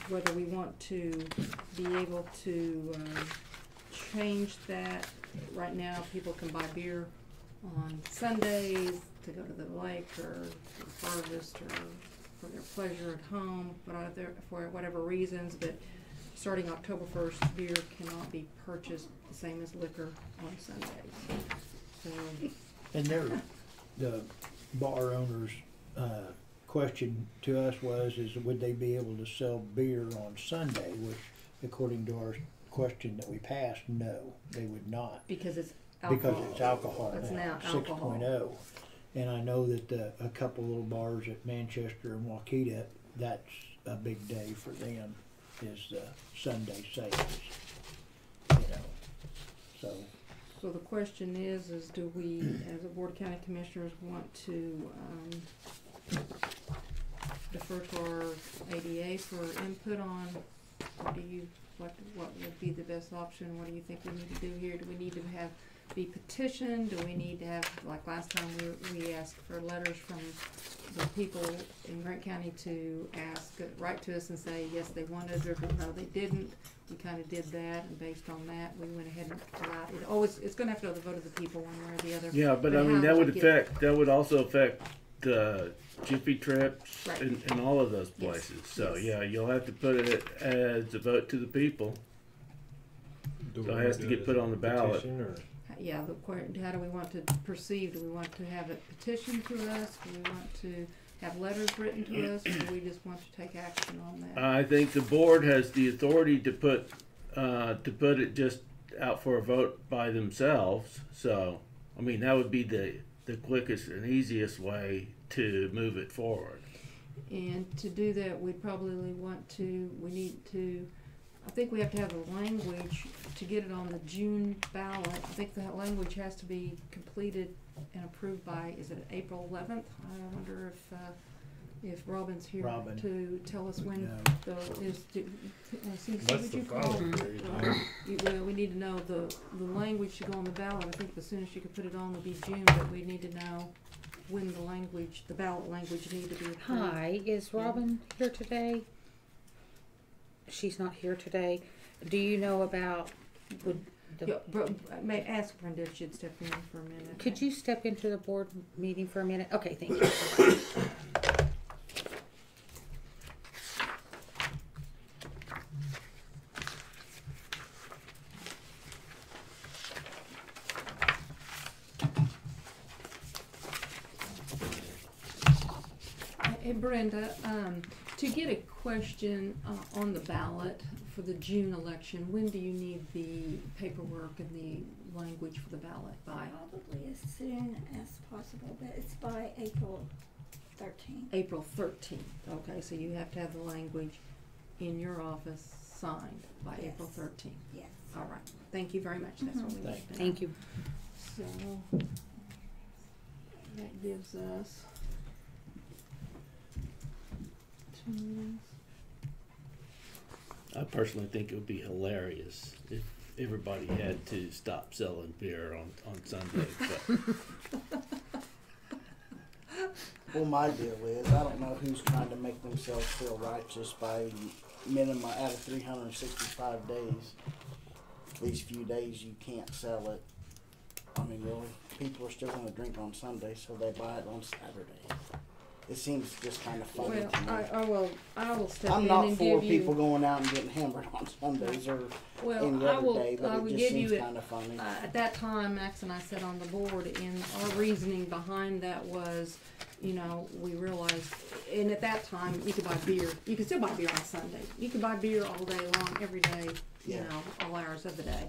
whether we want to be able to change that, right now people can buy beer on Sundays to go to the lake or for harvest or for their pleasure at home, but for whatever reasons, but starting October 1st, beer cannot be purchased the same as liquor on Sundays. So, And the bar owners, question to us is would they be able to sell beer on Sunday, which according to our question that we passed, no, they would not. because it's alcohol. Because it's alcohol It's now, now alcohol. 6.0. And I know that a couple little bars at Manchester and Waukeeta, that's a big day for them, is Sunday sales. You know, So the question is do we, as a Board of County Commissioners, want to defer to our ADA for input on what would be the best option? What do you think we need to do here? Do we need to be petitioned? Do we need to have, like last time we asked for letters from the people in Grant County to write to us and say, yes, they wanted it, or no, they didn't. We kind of did that, and based on that, we went ahead and allowed it. It's going to have to go to the vote of the people one way or the other. Yeah, but I mean, how that we would get- that would also affect Jiffy Trips Right. and all of those Yes, places. So yes. yeah, you'll have to put it as a vote to the people. Do So we it has do to get as put a on the ballot. petition, or- Yeah, how do we want to proceed? Do we want to have it petitioned to us? Do we want to have letters written to us, or do we just want to take action on that? I think the board has the authority to put it just out for a vote by themselves. So I mean, that would be the the quickest and easiest way to move it forward. And to do that, we need to, I think we have to have the language to get it on the June ballot. I think that language has to be completed and approved by, is it April 11th? I wonder if Robin's here Robin. to tell us when No. What's the final period? Well, we need to know the language to go on the ballot. I think the soonest you could put it on would be June, but we need to know when the ballot language need to be approved. Hi, is Robin here today? She's not here today. Do you know about, May ask Brenda if she'd step in for a minute. could you step into the board meeting for a minute? Okay, thank you. Hey Brenda, to get a question on the ballot for the June election, when do you need the paperwork and the language for the ballot by? Probably as soon as possible, but it's by April 13th. April 13th. Okay, so you have to have the language in your office signed by Yes. April 13th. Yes. All right. Thank you very much. That's what we need to know. Thank you. So that gives us 2 meetings. I personally think it would be hilarious if everybody had to stop selling beer on Sunday. But Well, my deal is, I don't know who's trying to make themselves feel righteous by minimum out of 365 days. These few days you can't sell it. I mean, really, people are still going to drink on Sunday, so they buy it on Saturday. It seems just kind of funny Well, to me. I will step I'm in not and for give you. people going out and getting hammered on Sundays or Well, any I other will. day, but I it would just give seems you. kind of funny. At that time, Max and I sat on the board, and our reasoning behind that was, we realized, and at that time, you could buy beer. You could still buy beer on Sunday. You could buy beer all day long, every day. Yeah. All hours of the day.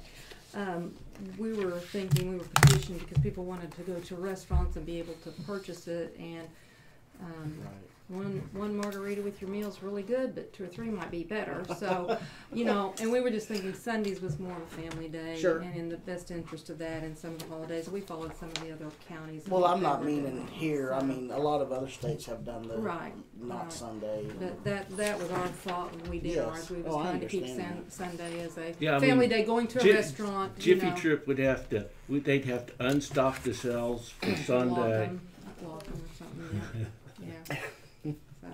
We were thinking, we were petitioned because people wanted to go to restaurants and be able to purchase it, and one margarita with your meal is really good, but 2 or 3 might be better. So, and we were just thinking Sundays was more of a family day, Sure. and in the best interest of that, and some of the holidays, we followed some of the other counties. Well, I'm not They were meaning doing. here. I mean, a lot of other states have done the Right. not Right. Sunday. But that was our thought when we did Yes. ours. We was Oh, I trying to keep understand that. Sunday as a Yeah, I family mean, day, going to a Ji- restaurant. Jiffy Trip would have to. They'd have to unstock the shelves for Sunday. Lock 'em or something. Yeah. So,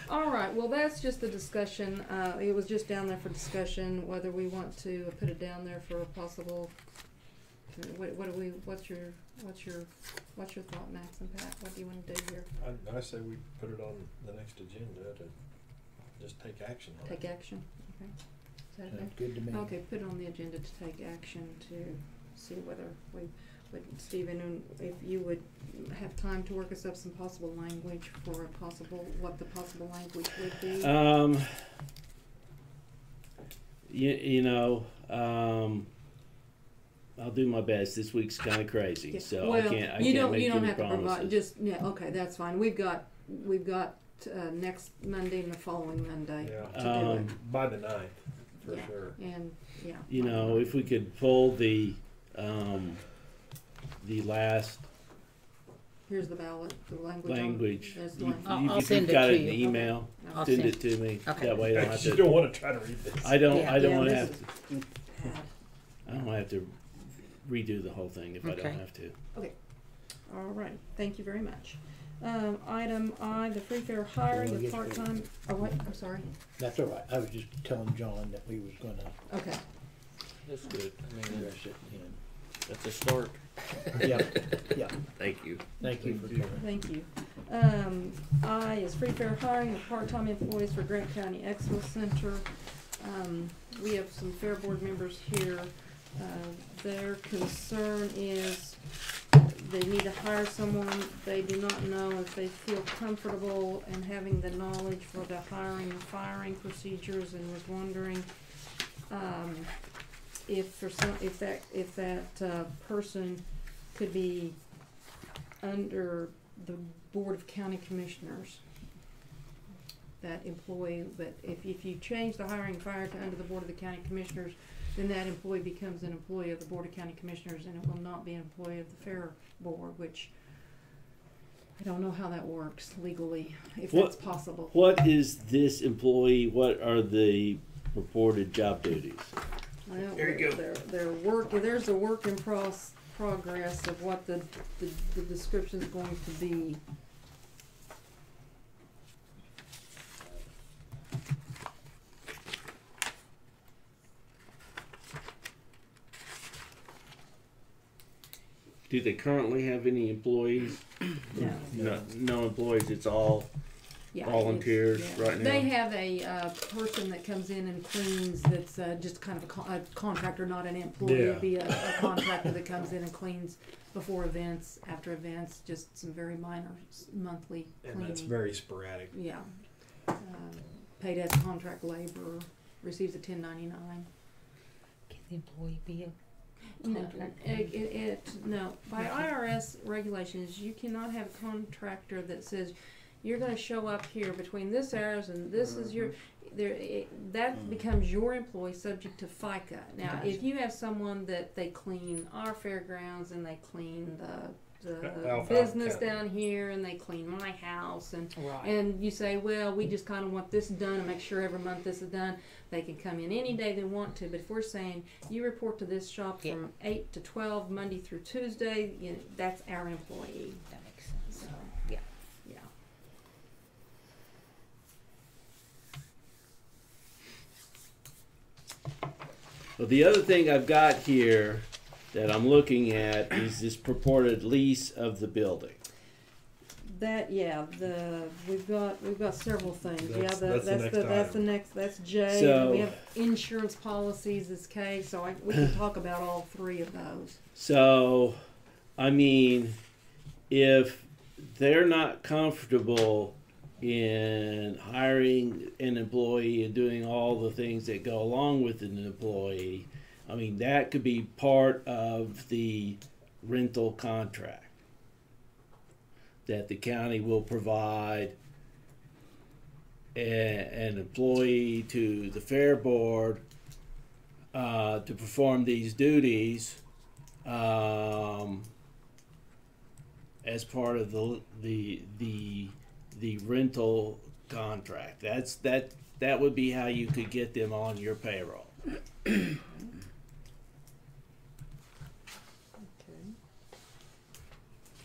all right. Well, that's just the discussion. It was just down there for discussion whether we want to put it down there for a possible. What's your thought, Max and Pat? What do you want to do here? I say we put it on the next agenda to just take action on it. Take action. Okay. Is that okay? Sounds good to me. Okay, put it on the agenda to take action to see whether we would, Stephen, if you would have time to work us up some possible language for what the possible language would be. I'll do my best. This week's kind of crazy, Yeah. so Well, I can't you make don't any have to promises. provide, just, okay, that's fine. We've got next Monday and the following Monday Yeah. to do it. By the 9th, for Yeah. sure. And, yeah. If we could pull the last Here's the ballot, the language. language. There's the You- language. I'll if send you've it got to it in the you. email, I'll send send it to me. Okay. That way I don't have You to. don't want to try to read this. I don't Yeah. want to this have to. is bad. I don't have to redo the whole thing if I Okay. don't have to. All right, thank you very much. Item I, the free fair hiring Well, of yes, part-time, oh wait, I'm sorry. That's all right. I was just telling John that we was gonna Okay, That's good. address it That's a start. then. Yeah, yeah. Thank you. Thank you for coming. thank you. I is free fair hiring of part-time employees for Grant County Expo Center. We have some fair board members here. Their concern is they need to hire someone. They do not know if they feel comfortable in having the knowledge for the hiring and firing procedures, and was wondering if that person could be under the Board of County Commissioners. That employee, but if you change the hiring fire to under the Board of the County Commissioners, then that employee becomes an employee of the Board of County Commissioners, and it will not be an employee of the Fair Board, which I don't know how that works legally, if that's possible. What is this employee? What are the reported job duties? Well, There you go. There's a work in progress of what the description is going to be. Do they currently have any employees? No. No employees. It's all Yeah, volunteers it's- right now. They have a person that comes in and cleans that's just kind of a contractor, not an employee. Yeah. It'd be a contractor that comes in and cleans before events, after events, just some very minor monthly And cleaning. that's very sporadic. Yeah. Paid as contract laborer, receives a 1099. Can the employee be a No, contractor? no. By IRS regulations, you cannot have a contractor that says you're going to show up here between this hours and this is your. That becomes your employee subject to FICA. Now, if you have someone that they clean our fairgrounds and they clean the Alfalfa business County. down here and they clean my house and Right. and you say, well, we just kind of want this done and make sure every month this is done. They can come in any day they want to. But if we're saying you report to this shop Yeah. from 8 to 12, Monday through Tuesday, that's our employee. That makes sense. So, Yeah. yeah. Well, the other thing I've got here that I'm looking at is this purported lease of the building. We've got several things. That's the next item. That's J. So- We have insurance policies is K. So we can talk about all three of those. So, I mean, if they're not comfortable in hiring an employee and doing all the things that go along with an employee, I mean, that could be part of the rental contract that the county will provide an employee to the fair board to perform these duties as part of the rental contract. That would be how you could get them on your payroll.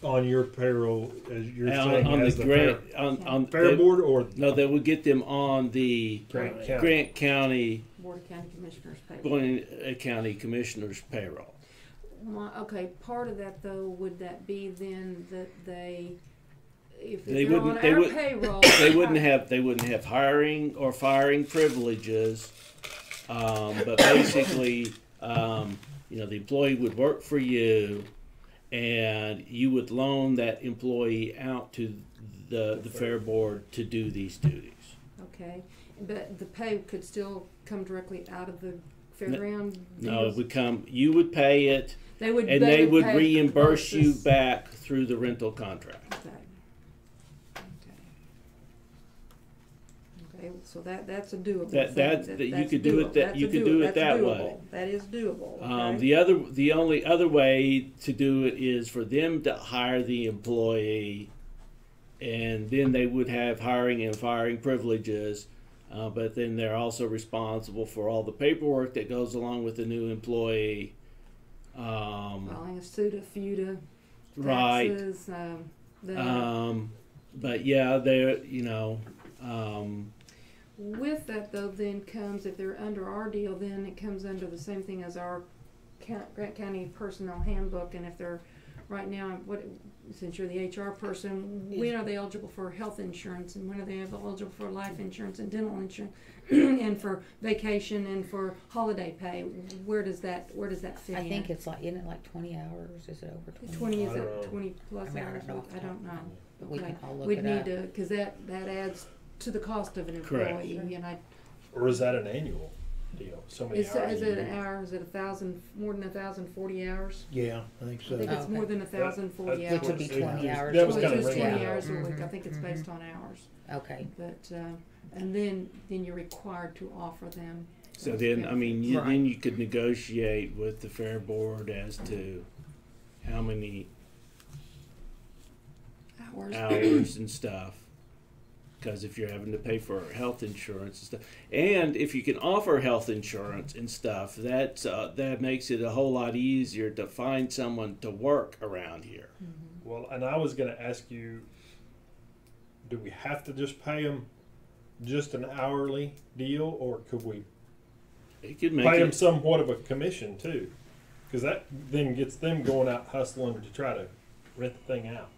On your payroll, as you're And saying, on as the the grant, fair board or no, they would get them on the Grant County. Grant County Board of County Commissioners payroll. County Commissioner's payroll. Okay, part of that though, would that be then that if They they're on wouldn't- they our would- payroll, They wouldn't have hiring or firing privileges, but basically, the employee would work for you, and you would loan that employee out to the fair board to do these duties. okay, but the pay could still come directly out of the fairground. No, it deals? would come. You would pay it, They would. and they would pay reimburse you versus- back through the rental contract. Okay. Okay, so that's a doable That- thing. that you That's could do it doable. that- That's you a could doable- do it that's that doable. way. That is doable. Okay? The only other way to do it is for them to hire the employee, and then they would have hiring and firing privileges. But then they're also responsible for all the paperwork that goes along with the new employee. Filing a suit, a FUTA, Right. taxes, But yeah, they're with that though, then comes, if they're under our deal, then it comes under the same thing as our Grant County Personnel Handbook, and if they're, right now, since you're the HR person, when are they eligible for health insurance, and when are they eligible for life insurance and dental insurance, and for vacation and for holiday pay? Where does that fit in? I think it's like, isn't it like 20 hours? Is it over 20? 20, is I don't it know. 20 plus I mean, I hours? don't know. I don't know. But we Okay. can all look We'd it need up. to, because that adds to the cost of an Correct. employee, and I, or is that an annual? deal. So many Is hours. it an hour? Is it 1,000? More than 1,040 hours? Yeah, I think so. I think it's Okay. more than 1,040 That- hours. Which would be 20 hours. That was Well, kind it's of just 20 ringing. hours a week. I Mhm, think it's mhm. based on hours. Okay. But and then you're required to offer them. So then, I mean, you, Right. then you could negotiate with the fair board as to how many hours. hours and stuff. Because if you're having to pay for health insurance and stuff, and if you can offer health insurance and stuff, that makes it a whole lot easier to find someone to work around here. Well, and I was going to ask you, do we have to just pay them just an hourly deal, or could we It could make pay them it. somewhat of a commission too? Because that then gets them going out hustling to try to rent the thing out.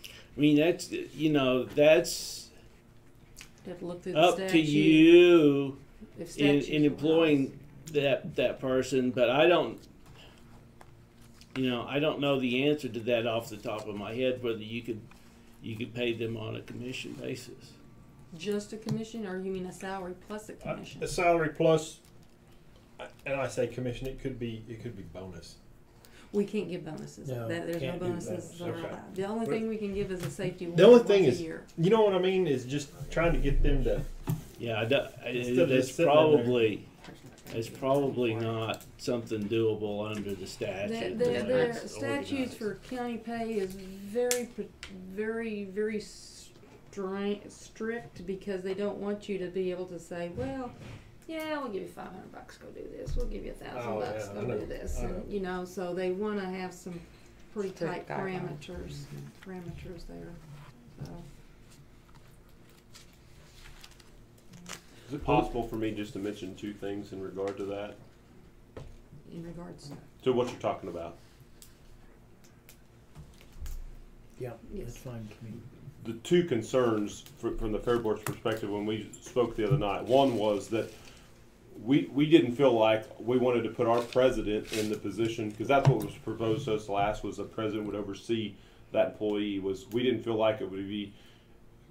I mean, that's that's You have to look through the up statute. to you If in statutes employing that person, but I don't know the answer to that off the top of my head, whether you could pay them on a commission basis. allow just a commission, or you mean a salary plus a commission? A salary plus, and I say commission, it could be bonus. We can't give bonuses. No, There's no can't do bonuses bonus. that are Okay. allowed. The only thing we can give is a safety The only thing once is- a year. You know what I mean? Is just trying to get them to. Yeah, Instead of that's just sitting in there. probably not something doable under the statute. The statutes for county pay is very strict because they don't want you to be able to say, well, yeah, we'll give you $500. Go do this. We'll give you $1,000. Oh, yeah, I Go know. do this. I know. And so they want to have some pretty Strict tight guidelines. parameters there. So. Is it possible for me just to mention two things in regard to that? In regards to To what you're talking about? Yeah, Yes. that's fine to me. The two concerns from the Fair Board's perspective when we spoke the other night. One was that we didn't feel like we wanted to put our president in the position, because that's what was proposed to us last, was the president would oversee that employee. We didn't feel like it would be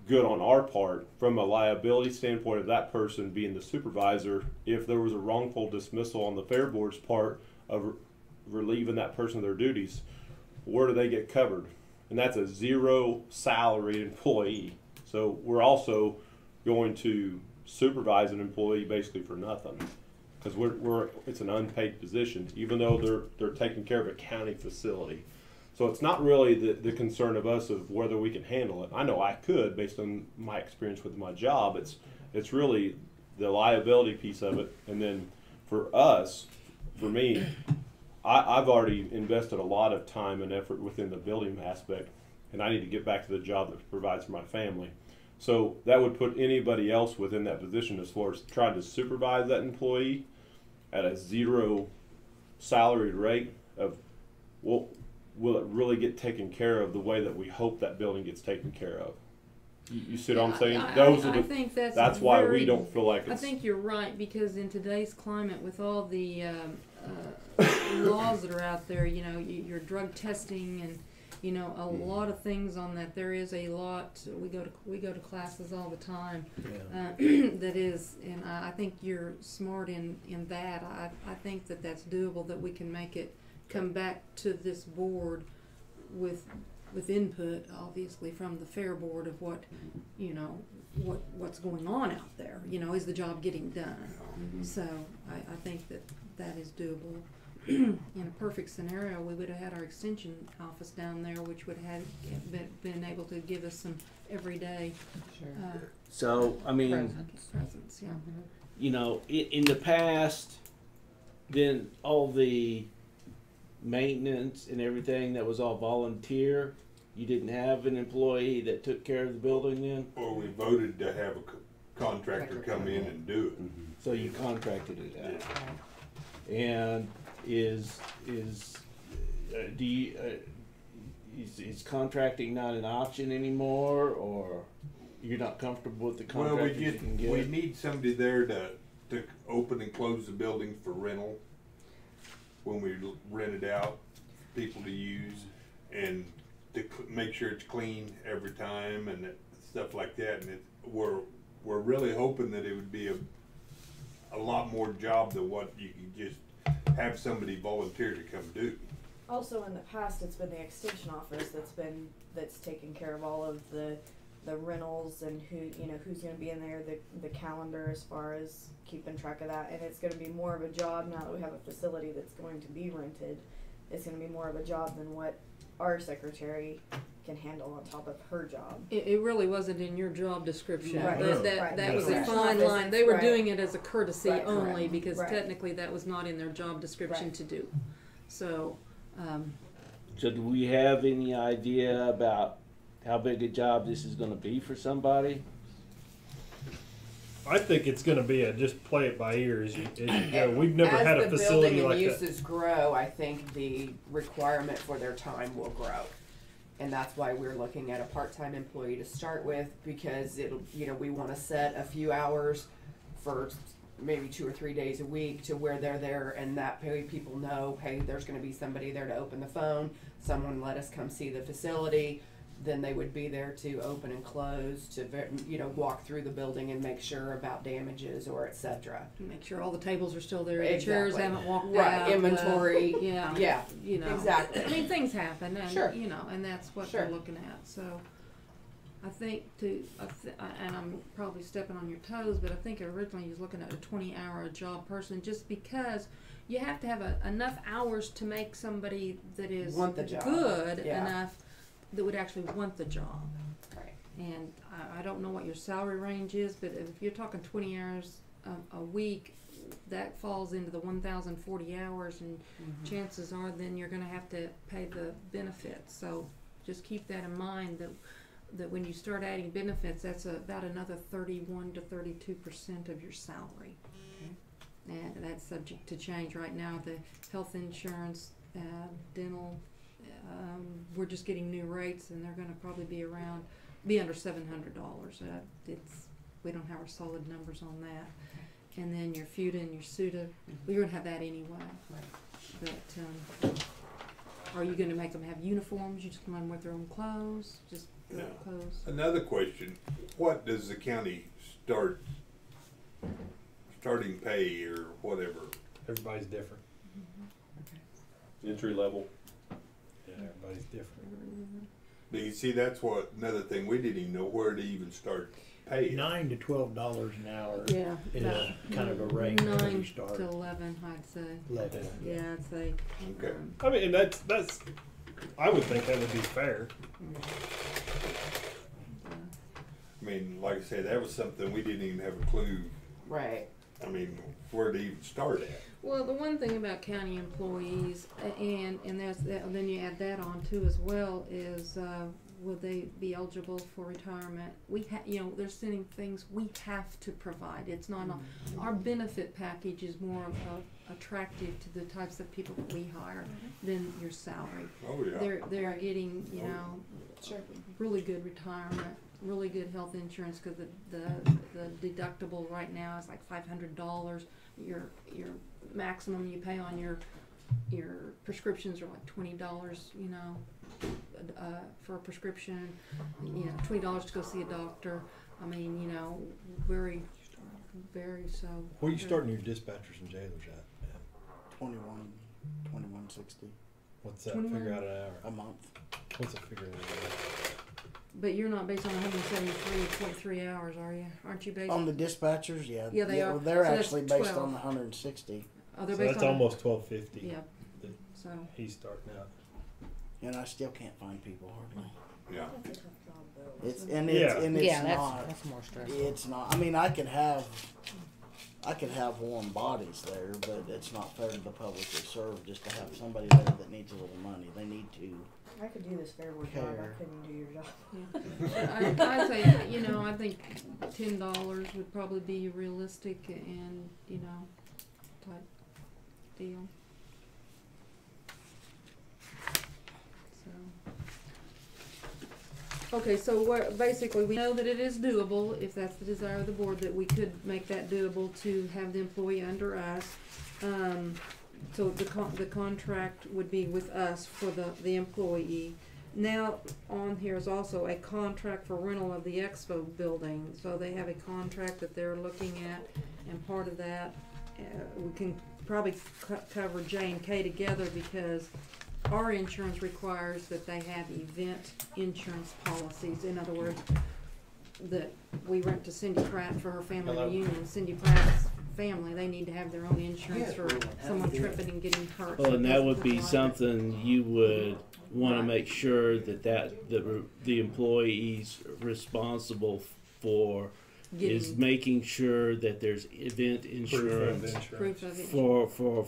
good on our part from a liability standpoint of that person being the supervisor if there was a wrongful dismissal on the Fair Board's part of relieving that person of their duties. Where do they get covered? And that's a zero salaried employee. So we're also going to supervise an employee basically for nothing, because it's an unpaid position, even though they're taking care of a county facility. So it's not really the concern of us of whether we can handle it. I know I could based on my experience with my job. It's really the liability piece of it. And then for us, for me, I've already invested a lot of time and effort within the building aspect, and I need to get back to the job that provides for my family. So that would put anybody else within that position as far as trying to supervise that employee at a zero salaried rate of, well, will it really get taken care of the way that we hope that building gets taken care of? You see what I'm saying? I think that's why we don't feel like I it's. think you're right, because in today's climate, with all the laws that are out there, your drug testing and a lot of things on that. There is a lot. We go to classes all the time. Yeah. That is, and I think you're smart in that. I think that's doable. That we can make it come back to this board with input, obviously, from the Fair Board of what what's going on out there. Is the job getting done? So I think that is doable. In a perfect scenario, we would have had our extension office down there, which would have been able to give us some everyday So I mean, presence. Yeah. in the past, then all the maintenance and everything that was all volunteer. You didn't have an employee that took care of the building then, Or we voted to have a contractor come in and do it. so you contracted it out. And is contracting not an option anymore, or you're not comfortable with the Well, contractors you can get? we need somebody there to open and close the building for rental when we rent it out, people to use, and to make sure it's clean every time, and that stuff like that, and we're really hoping that it would be a lot more job than what you can just have somebody volunteer to come do. Also, in the past, it's been the extension office that's taken care of all of the rentals and who's going to be in there, the calendar as far as keeping track of that. And it's going to be more of a job now that we have a facility that's going to be rented. It's going to be more of a job than what our secretary can handle on top of her job. It really wasn't in your job description. Right. That was a Right. fine line. They were Right. doing it as a courtesy Right. only Right. because Right. technically that was not in their job description Right. to do. So, So do we have any idea about how big a job this is gonna be for somebody? I think it's going to be a just play it by ear as you go. We've never had a As the facility building like and that. uses grow, I think the requirement for their time will grow. And that's why we're looking at a part-time employee to start with, because it'll, we wanna set a few hours for maybe 2 or 3 days a week to where they're there, and that way people know, hey, there's gonna be somebody there to open the phone, someone let us come see the facility, then they would be there to open and close, to, walk through the building and make sure about damages or et cetera. make sure all the tables are still there, the chairs Exactly. haven't walked Right, out. inventory. Yeah. Yeah, exactly. I mean, things happen, and Sure. and that's what Sure. they're looking at. So, I think and I'm probably stepping on your toes, but I think originally you was looking at a 20-hour job person, just because you have to have enough hours to make somebody that is Want the job. good Yeah. enough that would actually want the job. Right. And I don't know what your salary range is, but if you're talking 20 hours a week, that falls into the 1,040 hours, and chances are then you're going to have to pay the benefits. So just keep that in mind, that when you start adding benefits, that's about another 31 to 32% of your salary. And that's subject to change. Right now, the health insurance, dental, we're just getting new rates, and they're going to probably be under $700. We don't have our solid numbers on that. And then your FUTA and your SUTA, you're going to have that anyway. Right. But are you going to make them have uniforms? You just let them wear their own clothes? Just their own clothes? Another question: what does the county starting pay or whatever? Everybody's different. Entry level. Yeah, everybody's different. Do you see, that's another thing we didn't even know where to even start paying. $9 to $12 an hour Yeah. is kind of a rate when you 9 start. to 11, I'd say. 11. Yeah, I'd say. Okay. I mean, and that's. I would think that would be fair. I mean, like I said, that was something we didn't even have a clue. Right. I mean, where to even start at. Well, the one thing about county employees, and then you add that on too as well, is will they be eligible for retirement? There's certain things we have to provide. It's not our benefit package is more attractive to the types of people that we hire than your salary. Oh yeah. They're getting Sure. really good retirement, really good health insurance, because the deductible right now is like $500. Your maximum you pay on your prescriptions are like $20. For a prescription, $20 to go see a doctor. I mean, very, very so. What are you starting your dispatchers and jailers at? 2160 What's that 21? figure out an hour? a month. What's a figure out an hour? But you're not based on 173.3 hours, are you? Aren't you based On the dispatchers, yeah. Yeah, they are. Well, they're So that's actually based 12. on the 160, Oh, they're So based that's on almost $12.50. Yeah. that So he's starting out. and I still can't find people hardly. Yeah. It's Yeah, not. that's more stressful. It's not. I mean, I could have warm bodies there, but it's not fair to the public they serve just to have somebody there that needs a little money. They need to. I could do this fair work job. I couldn't do your job. I'd say, I think $10 would probably be realistic and, type deal. Okay, so basically we know that it is doable, if that's the desire of the board, that we could make that doable to have the employee under us. So the contract would be with us for the employee. Now, on here is also a contract for rental of the expo building, so they have a contract that they're looking at, and part of that, we can probably cover J and K together because our insurance requires that they have event insurance policies. In other words, that we rent to Cindy Pratt for her family reunion. Cindy Pratt's family, they need to have their own insurance for someone tripping and getting hurt. Well, so and it that doesn't would be apply. something you would want to Right. make sure that the employee's responsible for is Getting making sure that there's event insurance proof of it.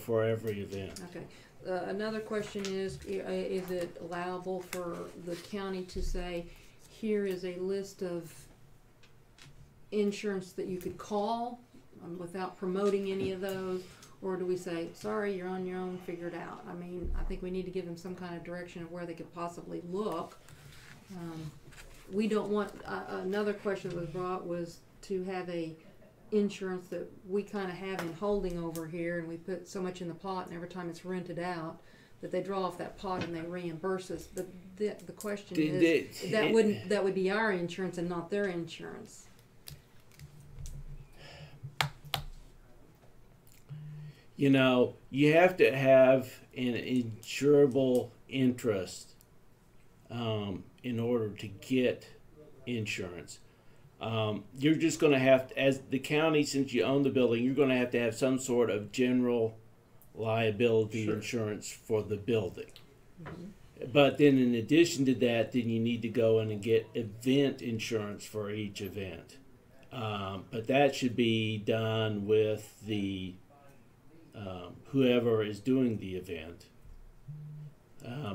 for every event. Okay. Another question is it allowable for the county to say, here is a list of insurance that you could call without promoting any of those? Or do we say, sorry, you're on your own, figure it out? I mean, I think we need to give them some kind of direction of where they could possibly look. We don't want, another question that was brought was to have a insurance that we kind of have in holding over here, and we put so much in the pot, and every time it's rented out, that they draw off that pot and they reimburse us. But the question is, that would be our insurance and not their insurance. You know, you have to have an insurable interest in order to get insurance. You're just going to have to, as the county, since you own the building, you're going to have some sort of general liability insurance for the building. Mm-hmm. But then in addition to that, then you need to go in and get event insurance for each event. But that should be done with the whoever is doing the event.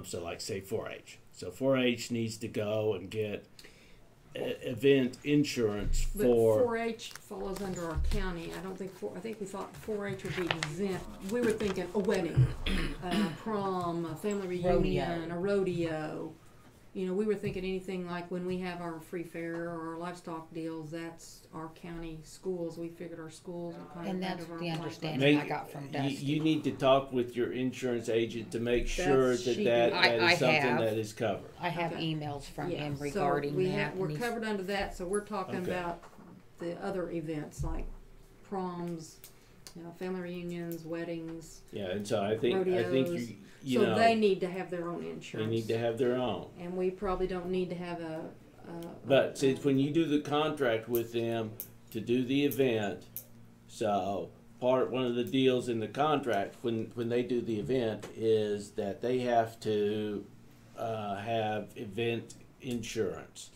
So like say 4-H. So 4-H needs to go and get event insurance But for 4-H follows under our county. I think we thought 4-H would be exempt. We were thinking a wedding, prom, a family reunion, a rodeo. You know, we were thinking anything like when we have our free fair or our livestock deals, that's our county schools. We figured our schools are kind And of that's part of our the life. understanding I got from Dusty. you need to talk with your insurance agent to make sure That's- she that did. is something have. that is covered. I have Okay. emails from him So regarding that. we're and he's- covered under that, so we're talking Okay. about the other events like proms, you know, family reunions, weddings. Yeah, and so I think Rodeos. you So know they need to have their own they insurance. need to have their own. And we probably don't need to have But since when you do the contract with them to do the event, so one of the deals in the contract when they do the event is that they have to have event insurance,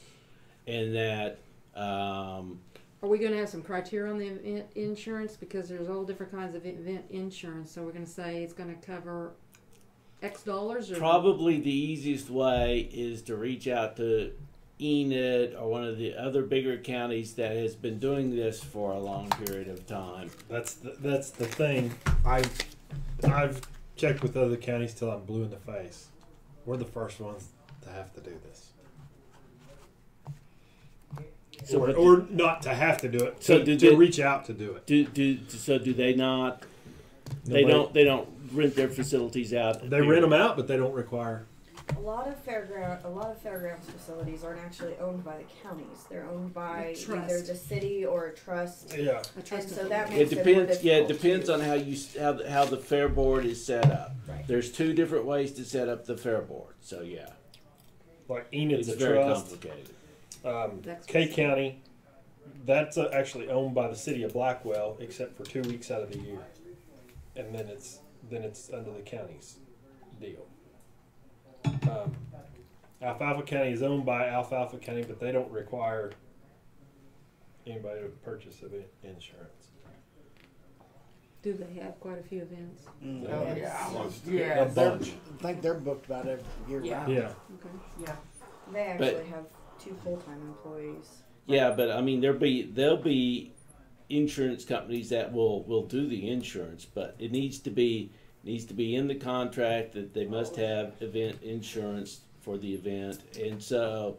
and that are we gonna have some criteria on the event insurance? Because there's all different kinds of event insurance, so we're gonna say it's gonna cover X dollars or probably the easiest way is to reach out to Enid or one of the other bigger counties that has been doing this for a long period of time. That's the thing. I've checked with other counties till I'm blue in the face. We're the first ones to have to do this. So, or not to have to do it. So To, do to they- reach out to do it. Do they not? Nobody- They don't rent their facilities out. They rent them out, but they don't require. A lot of fairgrounds facilities aren't actually owned by the counties. They're owned by Trust. either the city or a trust. Yeah. a And trust so that fund. makes It it more depends. Yeah, it difficult depends to- on how the fair board is set up. Right. There's two different ways to set up the fair board. So yeah, Like Enid's it's a very trust. complicated. That's K what's- County, that's actually owned by the city of Blackwell, except for 2 weeks out of the year, and then it's under the county's deal. Alfalfa County is owned by Alfalfa County, but they don't require anybody to purchase event insurance. Do they have quite a few events? Mm. Oh, yeah, almost. A bunch. I think they're booked about every year Yeah. round. Yeah. Okay. Yeah. They actually have 2 full-time employees. Yeah, but I mean there'll be insurance companies that will do the insurance, but it needs to be in the contract that they must have event insurance for the event, and so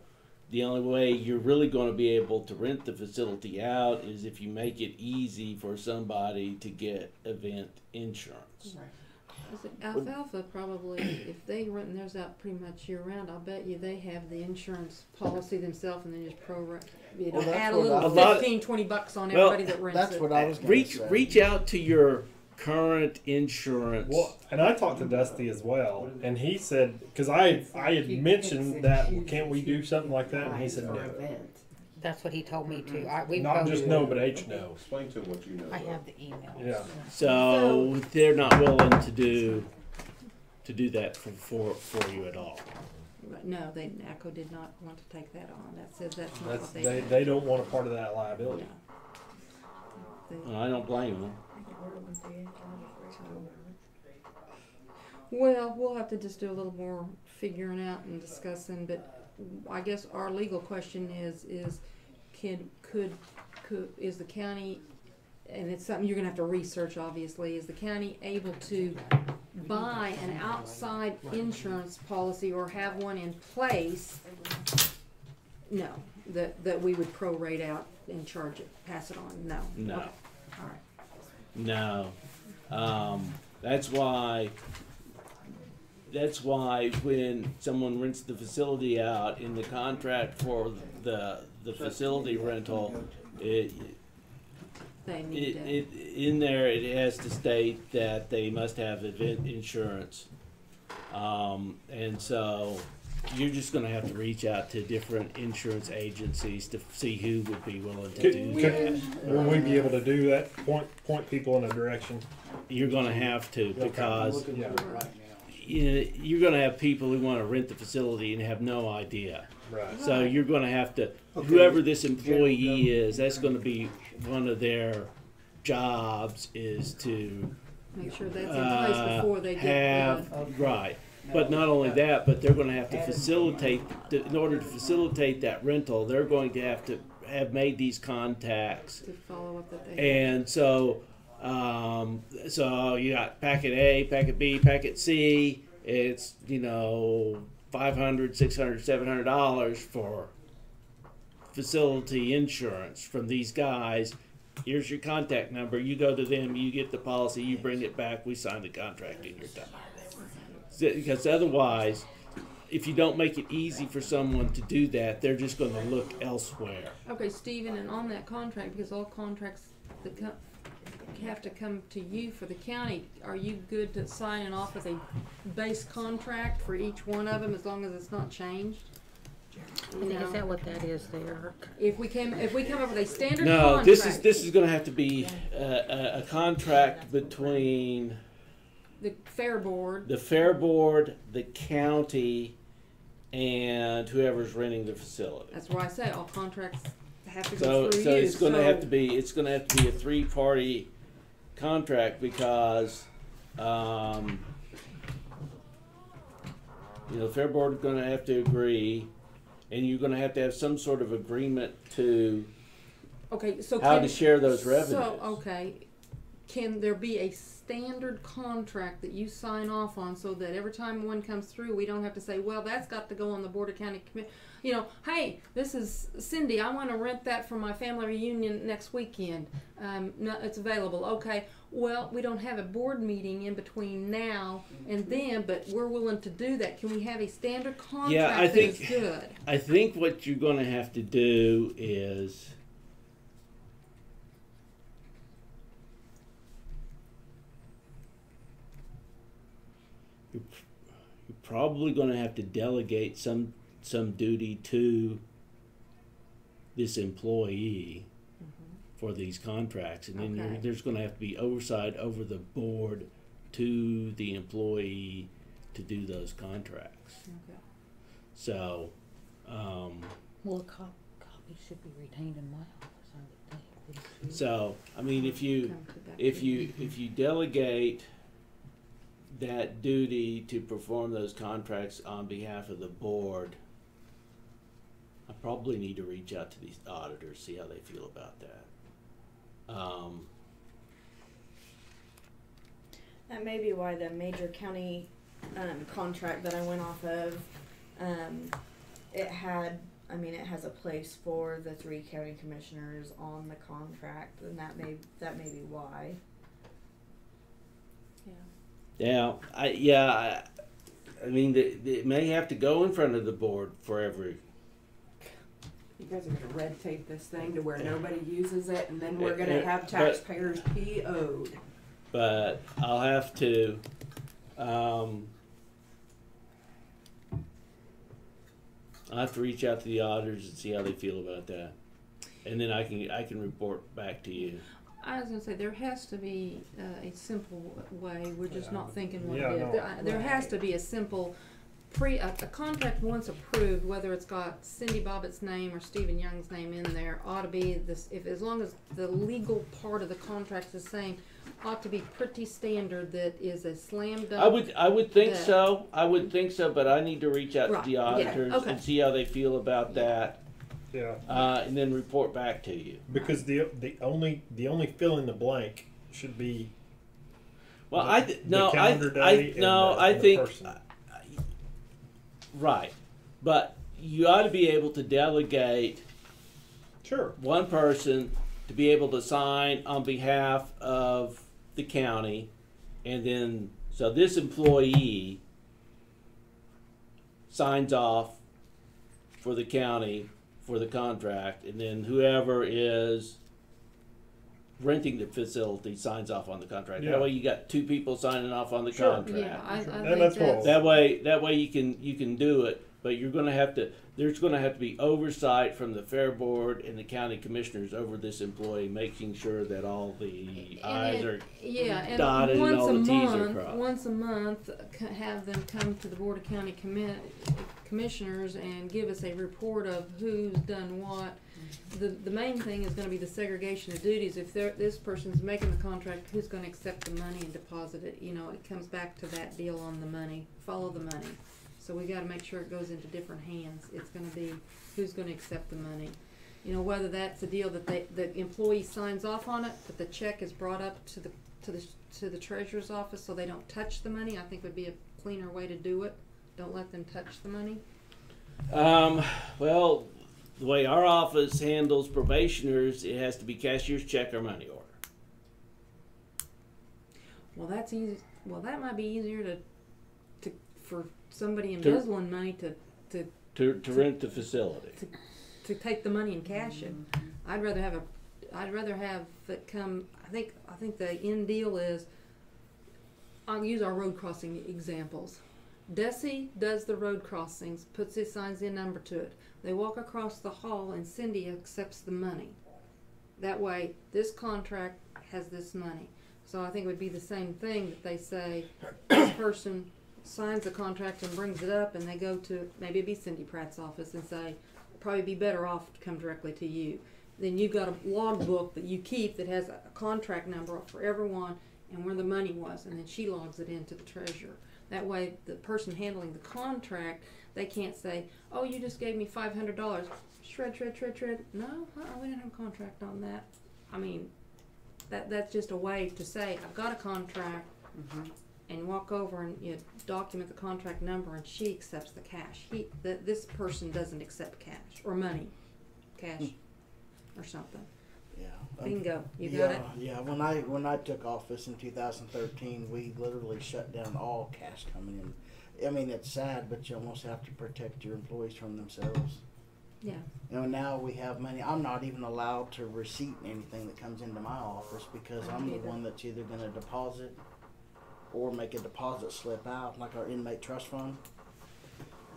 the only way you're really going to be able to rent the facility out is if you make it easy for somebody to get event insurance. Is it Alfalfa probably, if they rent theirs out pretty much year round, I'll bet you they have the insurance policy themselves and then just Well, that's add a what little I- $15-20 on Well, everybody that rents That's it. what I was gonna Reach say. reach out to your current insurance. Well, and I talked to Dusty as well, and he said, because I had mentioned that, can't we do something like that? And he said no. That's what he told me too. We Not both- just no, but H no. Explain to him what you know. I have the email. Yeah. So they're not willing to do that for you at all. But no, NACO did not want to take that on. That says that's not That's what they. they don't want a part of that liability. No. Well, I don't blame them. Well, we'll have to just do a little more figuring out and discussing, but I guess our legal question is could is the county, and it's something you're gonna have to research obviously, is the county able to buy an outside insurance policy or have one in place? No, that we would prorate out and charge it, pass it on, no. No. Okay. All right. No. That's why when someone rents the facility out in the contract for the facility rental, They need in there it has to state that they must have event insurance. And so you're just gonna have to reach out to different insurance agencies to see who would be willing to do that. Will we be able to do that? Point people in a direction. You're gonna have to, Okay. because Looking Yeah. at it right now. you're going to have people who want to rent the facility and have no idea. Right. So you're going to have to, whoever this employee is, that's going to be one of their jobs is to Make sure that's in place before they get have right. But not only that, but they're going to have to facilitate. In order to facilitate that rental, they're going to have made these contacts. to follow up that they. And so, so you got packet A, packet B, packet C. It's, $500, $600, $700 for facility insurance from these guys. Here's your contact number. You go to them, you get the policy, you bring it back, we sign the contract in your time. Because otherwise, if you don't make it easy for someone to do that, they're just going to look elsewhere. Okay, Stephen, and on that contract, because all contracts that have to come to you for the county, are you good to signing off with a base contract for each one of them as long as it's not changed? Is that what that is there? If we come up with a standard No, contract. this is going to have to be a contract between the fair board. the fair board, the county, and whoever's renting the facility. That's why I say all contracts have to So go through so you. it's going to have to be a 3-party contract because the fair board is going to have to agree, and you're going to have some sort of agreement to Okay, so how to share those revenues. So okay, can there be a standard contract that you sign off on so that every time one comes through, we don't have to say, well, that's got to go on the Board of County Commission. Hey, this is Cindy. I want to rent that for my family reunion next weekend. No, it's available. Okay. Well, we don't have a board meeting in between now and then, but we're willing to do that. Can we have a standard contract that is good? I think what you're going to have to do is you're probably going to have to delegate some duty to this employee for these contracts, and then Okay. there's going to have to be oversight over the board to the employee to do those contracts. Okay. So, Well, a copy should be retained in my office, I would think. so I mean, if you delegate that duty to perform those contracts on behalf of the board, I probably need to reach out to these auditors, see how they feel about that. That may be why the major county contract that I went off of, it has a place for the 3 county commissioners on the contract, and that may be why. Yeah. Now, I mean, it may have to go in front of the board for every. You guys are gonna red tape this thing to where nobody uses it, and then we're gonna But- have taxpayers PO'd. But I'll have to. I'll have to reach out to the auditors and see how they feel about that, and then I can report back to you. I was gonna say, there has to be a simple way, we're just not thinking what Yeah, it is. no. There has to be a simple, a contract once approved, whether it's got Cindy Bobbitt's name or Stephen Young's name in there, ought to be this, as long as the legal part of the contract's the same, ought to be pretty standard that is a slam dunk. I would think that- so. I would think so, but I need to reach out Right, to the yeah, auditors okay. and see how they feel about that, Yeah. and then report back to you. Because the only fill in the blank should be Well, the calendar day and the think person. right, but you ought to be able to delegate Sure. one person to be able to sign on behalf of the county, and then so this employee signs off for the county for the contract, and then whoever is renting the facility signs off on the contract. Yeah. That way you got two people signing off on the Sure. contract. Yeah, I And think that's what- that's. That way you can do it, but you're gonna have to. There's gonna have to be oversight from the fair board and the county commissioners over this employee, making sure that all the I's are. Yeah, and dotted and once all a the T's are month, crossed. once a month, have them come to the Board of County Commissioners and give us a report of who's done what. The main thing is gonna be the segregation of duties. If this person's making the contract, who's gonna accept the money and deposit it? You know, it comes back to that deal on the money, follow the money. So we gotta make sure it goes into different hands. It's gonna be who's gonna accept the money. You know, whether that's a deal that the employee signs off on it, but the check is brought up to the treasurer's office so they don't touch the money, I think would be a cleaner way to do it. Don't let them touch the money. Well, the way our office handles probationers, it has to be cashier's check or money order. Well, that's easy. Well, that might be easier for somebody To- embezzling money to To rent the facility. take the money and cash it. I'd rather have it come. I think the end deal is. I'll use our road crossing examples. Desi does the road crossings, puts his signs in number to it. They walk across the hall and Cindy accepts the money. That way, this contract has this money. So I think it would be the same thing that they say, this person signs the contract and brings it up, and they go to, maybe it'd be Cindy Pratt's office, and say, probably be better off to come directly to you. Then you've got a log book that you keep that has a contract number for everyone and where the money was, and then she logs it into the treasurer. That way, the person handling the contract, they can't say, oh, you just gave me $500. Shred. No, we didn't have a contract on that. I mean, that's just a way to say, I've got a contract, and walk over and you document the contract number, and she accepts the cash. This person doesn't accept cash or money, cash or something. Yeah. Bingo, you yeah, got it. Yeah. When I took office in 2013, we literally shut down all cash coming in. I mean, it's sad, but you almost have to protect your employees from themselves. Yeah. You know, now we have money. I'm not even allowed to receipt anything that comes into my office because I'm the one that's either going to deposit or make a deposit slip out, like our inmate trust fund.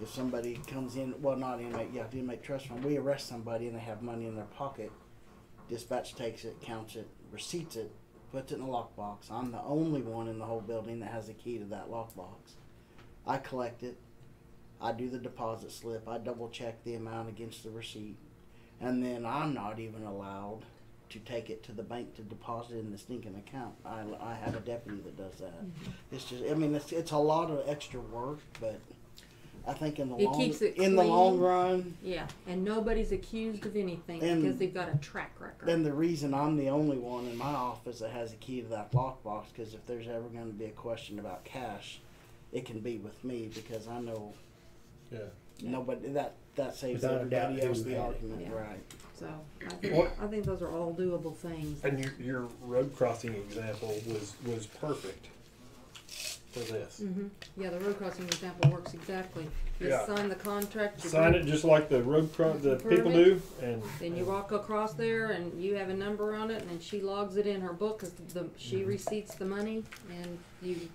If somebody comes in, well, not inmate, yeah, the inmate trust fund, we arrest somebody and they have money in their pocket. Dispatch takes it, counts it, receipts it, puts it in a lockbox. I'm the only one in the whole building that has a key to that lockbox. I collect it. I do the deposit slip. I double check the amount against the receipt. And then I'm not even allowed to take it to the bank to deposit it in the stinking account. I have a deputy that does that. It's just, I mean, it's a lot of extra work, but I think in the long run. Yeah, and nobody's accused of anything And- because they've got a track record. And the reason I'm the only one in my office that has a key to that lockbox, because if there's ever going to be a question about cash, it can be with me because I know nobody that saves Without a doubt everybody else who the had it. argument, Yeah. right? So I think those are all doable things. And your road crossing example was perfect. for this. Yeah, the road crossing example works exactly. You Yeah. sign the contract. you Sign bring- it just like the the people Permit. do, and Then you walk across there and you have a number on it, and then she logs it in her book, cause she receipts the money, and you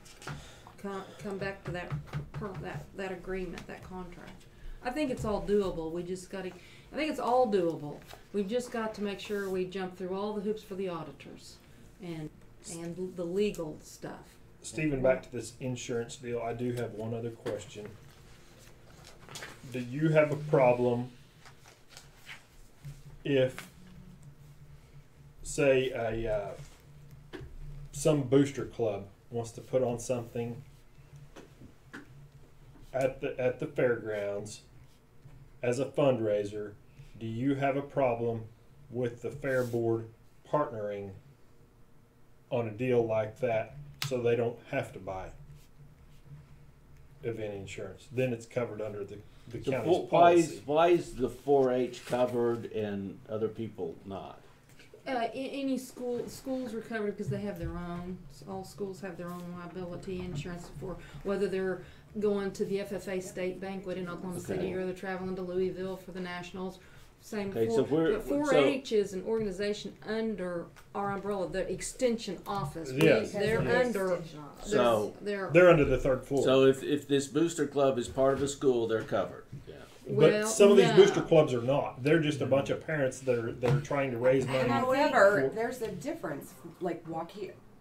come back to that agreement, that contract. I think it's all doable. I think it's all doable. We've just got to make sure we jump through all the hoops for the auditors and the legal stuff. Stephen, back to this insurance deal, I do have one other question. Do you have a problem if, say, some booster club wants to put on something at the fairgrounds as a fundraiser? Do you have a problem with the fair board partnering on a deal like that so they don't have to buy event insurance? Then it's covered under the So county's why policy. is the 4-H covered and other people not? Any schools are covered because they have their own. All schools have their own liability insurance for whether they're going to the FFA state banquet in Oklahoma City or they're traveling to Louisville for the Nationals. Same. Okay, so we're- 4-H is an organization under our umbrella, the Extension Office. Yes. They're under. So- They're under the third floor. So if this booster club is part of a school, they're covered. Yeah. But Well, some of these no. booster clubs are not. They're just a bunch of parents that are trying to raise money. However, for- there's a difference. Like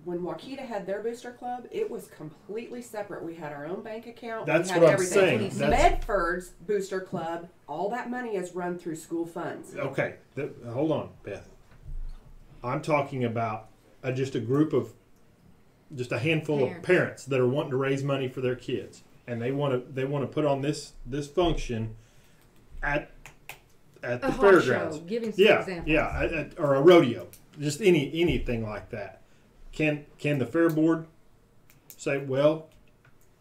when Waukeeta had their booster club, it was completely separate. We had our own bank account. That's we had what I'm everything. saying. That's- Medford's booster club, all that money is run through school funds. Okay, hold on, Beth. I'm talking about just a group of, just a handful of parents that are wanting to raise money for their kids, and they want to put on this function at the A hog fairgrounds. show, giving some examples. or a rodeo, just anything like that. Can the fair board say, well,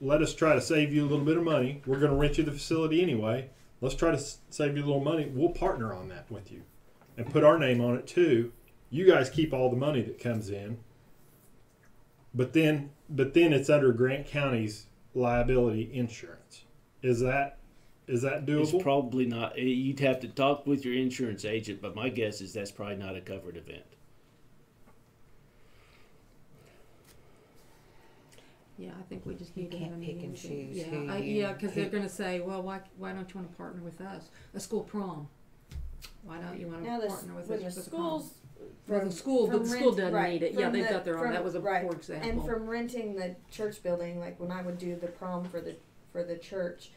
let us try to save you a little bit of money. We're going to rent you the facility anyway. Let's try to save you a little money. We'll partner on that with you and put our name on it too. You guys keep all the money that comes in. But then it's under Grant County's liability insurance. Is that doable? It's probably not. You'd have to talk with your insurance agent, but my guess is that's probably not a covered event. Yeah, I think we just You need to have a can't pick meeting. and choose Yeah, who yeah, because they're who- going to say, well, why don't you want to partner with us? A school prom. Why don't you want to Now partner with when us? the for prom? schools, Well, the school, but the school doesn't need it. Yeah, from they've the- got their own. from- That was a right. poor example. And from renting the church building, like when I would do the prom for the church,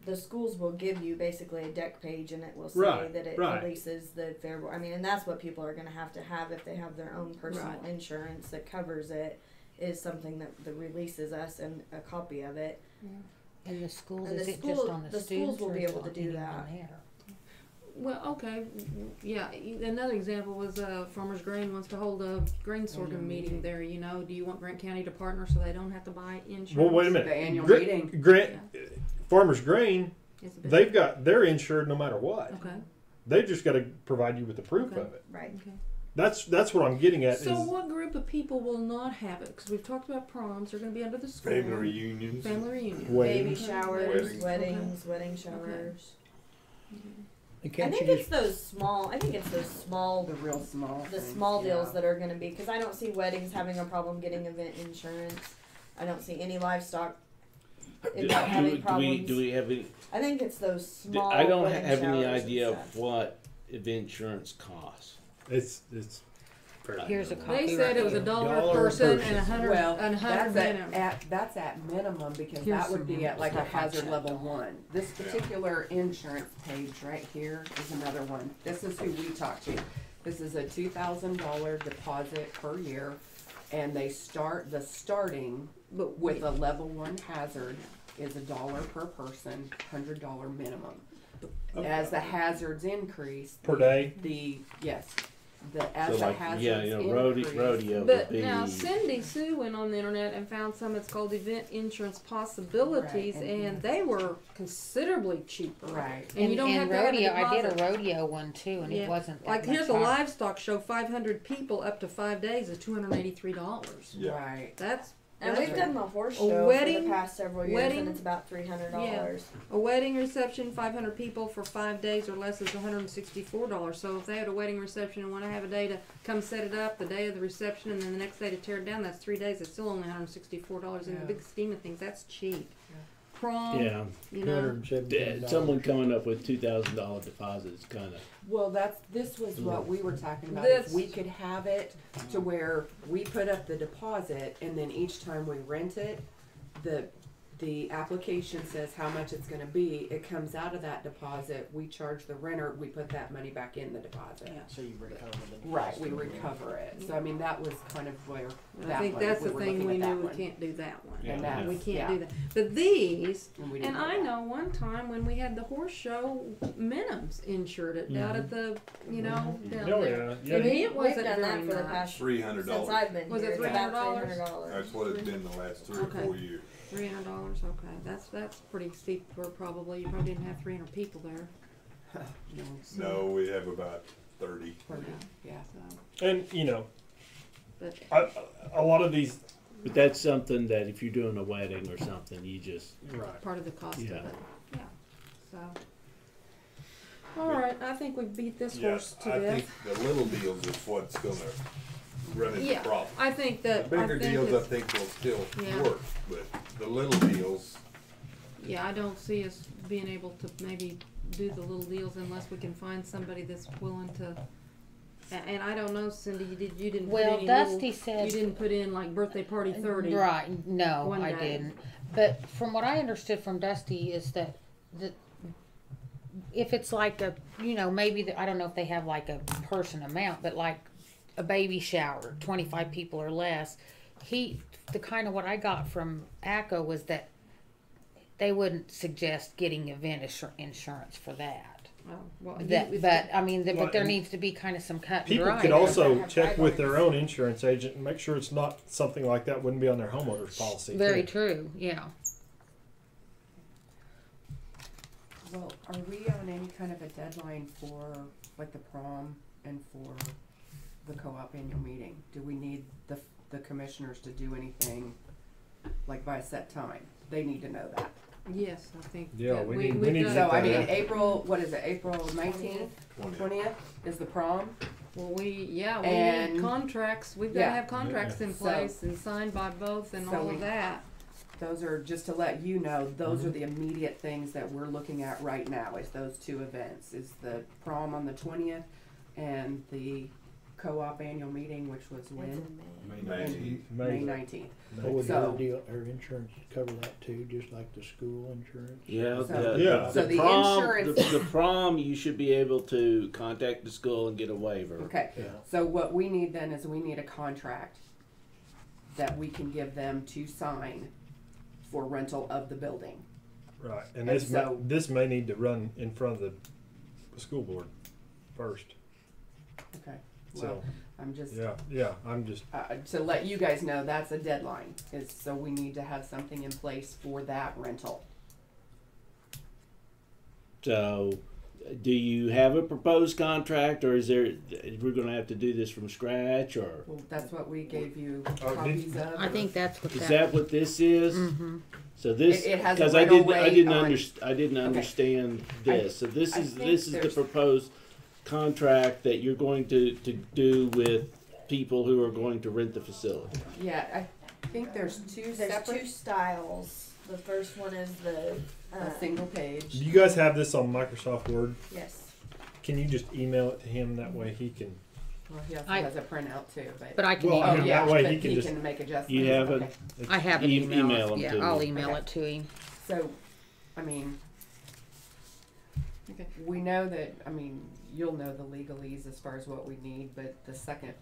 the schools will give you basically a deck page, and it will say Right, that it right. releases the fair board. I mean, and that's what people are going to have if they have their own personal Right. insurance that covers it. Is something that releases us and a copy of it. And the schools, And is the it school- just on the the students schools will or be is able it to on do anyone that. there? Well, okay, yeah. Another example was Farmers Grain wants to hold a grain sorghum meeting there. You know, do you want Grant County to partner so they don't have to buy insurance? Well, wait a minute. The annual Gra- meeting. Grant, Farmers Grain, It's a bit- they're insured no matter what. Okay. They've just got to provide you with the proof Okay. of it. Right. Okay. That's what I'm getting at. So is what group of people will not have it? Because we've talked about proms. They're going to be under the school. Family reunions. Family reunion. Baby Weddings. showers, Weddings. wedding showers. And I can't think you it's just those small. I think it's those small, The real small. the things, small deals yeah. that are going to be. Because I don't see weddings having a problem getting event insurance. I don't see any livestock not having problems. Do we have any? I think it's those small. I don't wedding have any showers and idea of stuff. what event insurance costs. It's fairly Here's a normal. copy. They said it was right a here. dollar Dollar a a person person. and a hundred Well, and a hundred minimum. that's at minimum because Here's that would some be at like a stuff I hazard checked level on. 1. This particular insurance page right here is another one. This is who we talked to. This is a $2,000 deposit per year, and they starting But with a level 1 hazard is $1 per person, $100 minimum. As the hazards increase, Per day. as So the like, hazards yeah, increase. rodeo would But be. now Cindy Sue went on the internet and found some that's called event insurance possibilities, Right, and they were considerably cheaper. Right. And you don't have to have a rodeo. I did a deposit. rodeo one too, and Yeah. it wasn't that Like much here's a higher. livestock show, 500 people up to 5 days is $283. Yeah. Right. That's And we've done the horse A show for wedding- the past several years, wedding- and it's about $300. A wedding reception, 500 people for 5 days or less is $164. So if they had a wedding reception and want to have a day to come set it up, the day of the reception, and then the next day to tear it down, that's 3 days. It's still only $164. In the Yeah. big scheme of things, that's cheap. Yeah. Prom, Yeah. you know. $217. Someone coming up with $2,000 deposits kind of. Well, this was what we were talking about. This- If we could have it to where we put up the deposit, and then each time we rent it, the application says how much it's gonna be, it comes out of that deposit, we charge the renter, we put that money back in the deposit. So you recover the Right, we recover it. So I mean, that was kind of where And that I think one, that's we the were thing looking we at that knew we one. can't do that one. And that, We can't yeah. do that. But these, And we didn't and know I that. know one time when we had the horse show, Minims insured it out at the, you know, down Oh, there. yeah. And Yeah. it wasn't We've done that very for the much. past $300. since I've been Was it here. It's about $300? $300. That's what it's been the last 3 or Okay. 4 years. $300, okay, that's pretty steep for probably, you probably didn't have 300 people there, No, we have about 30. Yeah. so, And you know, but, a lot of these. But that's something that if you're doing a wedding or something, you just. Right. part of the cost Yeah. of it, yeah, so. Alright, I think we've beat this Yeah, horse to I death. think the little deals is what's gonna run into Yeah, problems. I think that, The I bigger think deals I it's, think will still Yeah. work, but the little deals, yeah, I don't see us being able to maybe do the little deals unless we can find somebody that's willing to. And I don't know, Cindy, you didn't put Well, any Dusty little, said. you didn't put in like birthday party 30. Right, no, one I day. didn't. But from what I understood from Dusty is that if it's like a, you know, maybe I don't know if they have like a person amount, but like a baby shower, 25 people or less, the kind of what I got from ACO was that they wouldn't suggest getting event insurance for that. Oh, well, But I mean, Well, but there and needs to be kind of some cut and People dry. could there. also check with their own insurance agent and make sure it's not something like that wouldn't be on their homeowner's policy. Very too. true. Yeah. Well, are we on any kind of a deadline for like the prom and for the co-op annual meeting? Do we need the commissioners to do anything like by a set time? They need to know that. Yes, I think. Yeah, that we we've need done- to So I Yeah. mean, April, what is it, April 19th, 20th is the prom? Well, we need And- contracts, we've gotta Yeah. have contracts in So- place and signed by both and So all we- of that. Those are, just to let you know, those are the immediate things that we're looking at right now, is those two events, is the prom on the 20th and the co-op annual meeting, which was It's when? in May. May 19th. May 19th. What would So- your deal, or insurance cover that too, just like the school insurance? Yeah, So- Yeah. So the prom, insurance- the prom, you should be able to contact the school and get a waiver. Okay, Yeah. so what we need then is we need a contract that we can give them to sign for rental of the building. Right, and And this may need to run in front of the school board first. Okay, So well, I'm just, yeah, I'm just to let you guys know, that's a deadline, is, so we need to have something in place for that rental. So, do you have a proposed contract, or is there? We're going to have to do this from scratch, or Well, that's what we gave you Oh, copies of. I think that's what is that what this is? Mm-hmm. So this, It has a because rental I rate didn't on- I didn't understand this. So this I is think this is the there's- proposed contract that you're going to do with people who are going to rent the facility. Yeah, I think there's two There's separate, two styles. The first one is the a single page. Do you guys have this on Microsoft Word? yes. Can you just email it to him that way he can? Well, he also I- has a printout too, But I can Well, I email mean, it. that way but he can just- make adjustments. You have Okay. it? I have an email. Email them yeah, to I'll me. email Okay. it to him. So, I mean, Okay. we know that, I mean, you'll know the legalese as far as what we need, but the second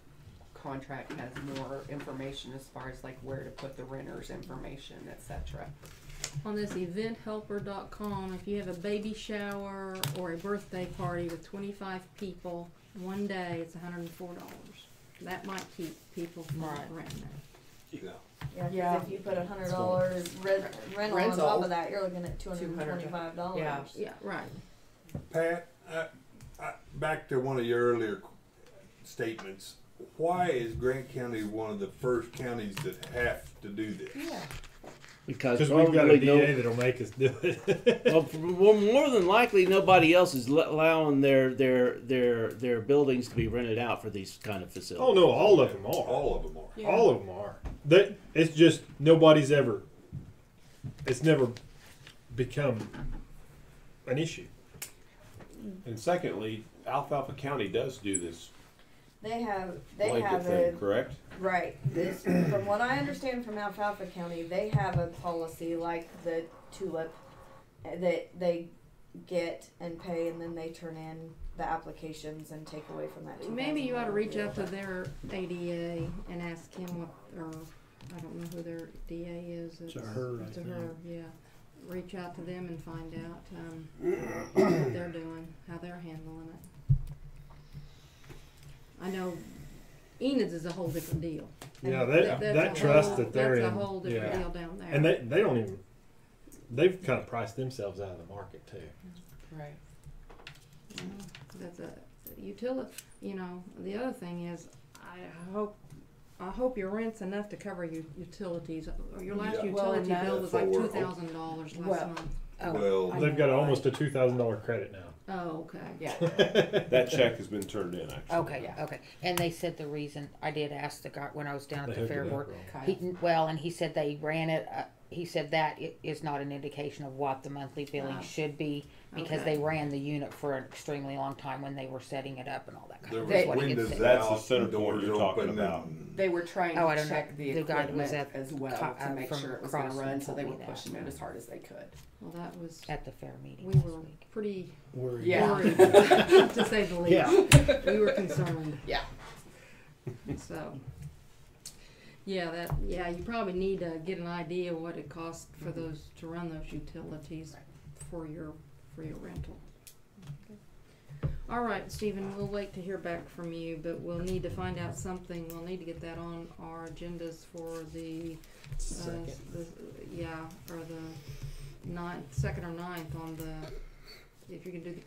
contract has more information as far as like where to put the renter's information, et cetera. On this eventhelper.com, if you have a baby shower or a birthday party with 25 people, one day it's $104. That might keep people from Right. renting it. Yeah. Yeah, 'cause Yeah. if you put $100 rental on Rental. top of that, you're looking at $225. Yeah. Yeah, right. Pat, back to one of your earlier statements. why is Grant County one of the first counties that have to do this? Yeah. Because Because we've got a probably DA that'll make us do it. well, more than likely, nobody else is allowing their buildings to be rented out for these kind of facilities. Oh no, all of them are. All of them are. Yeah. All of them are. It's just nobody's ever. It's never become an issue. And secondly, Alfalfa County does do this They have blanket thing, correct? right. This, from what I understand from Alfalfa County, they have a policy like the TULIP that they get and pay, and then they turn in the applications and take away from that. Maybe you ought to $2,000 reach deal. out to their ADA and ask him what, or I don't know who their DA is. It's a her, I It's a think. her, yeah. Reach out to them and find out what they're doing, how they're handling it. I know Enid's is a whole different deal. Yeah, That's that a trust whole- that they're in. That's a whole different yeah. deal down there. And they don't even. They've kind of priced themselves out of the market too. Right. Yeah, that's a utility. You know, the other thing is, I hope your rent's enough to cover your utilities. Your last Yeah. Well, and utility bill was like for- $2,000 last Well, month. Oh, Well, I They've got know. almost a $2,000 credit now. Oh, okay. Yeah. That check has been turned in, actually. okay, Yeah. okay. And they said the reason, I did ask the guy when I was down They at the hooked it fair up board. wrong. Kyle. And he said they ran it. He said that it is not an indication of what the monthly billing Ah. should be because Okay. they ran the unit for an extremely long time when they were setting it up and all that kind there of. was That's what he had windows said. That's the out, center doors point you're talking open, about. and- They were trying Oh, I to don't know. check the The guy that was equipment at as well to make from sure it was going to Crossland run, so they told were me that. pushing it as hard as they could. Well, that was. At the fair meeting We last were week. pretty Worried. Yeah. worried, to say the least. Yeah. We were concerned. Yeah. So, yeah, you probably need to get an idea what it costs for those to run those utilities for your rental. Okay. All right, Stephen, we'll wait to hear back from you, but we'll need to find out something. We'll need to get that on our agendas for the, Second. or the 2nd or 9th on the, if you can do the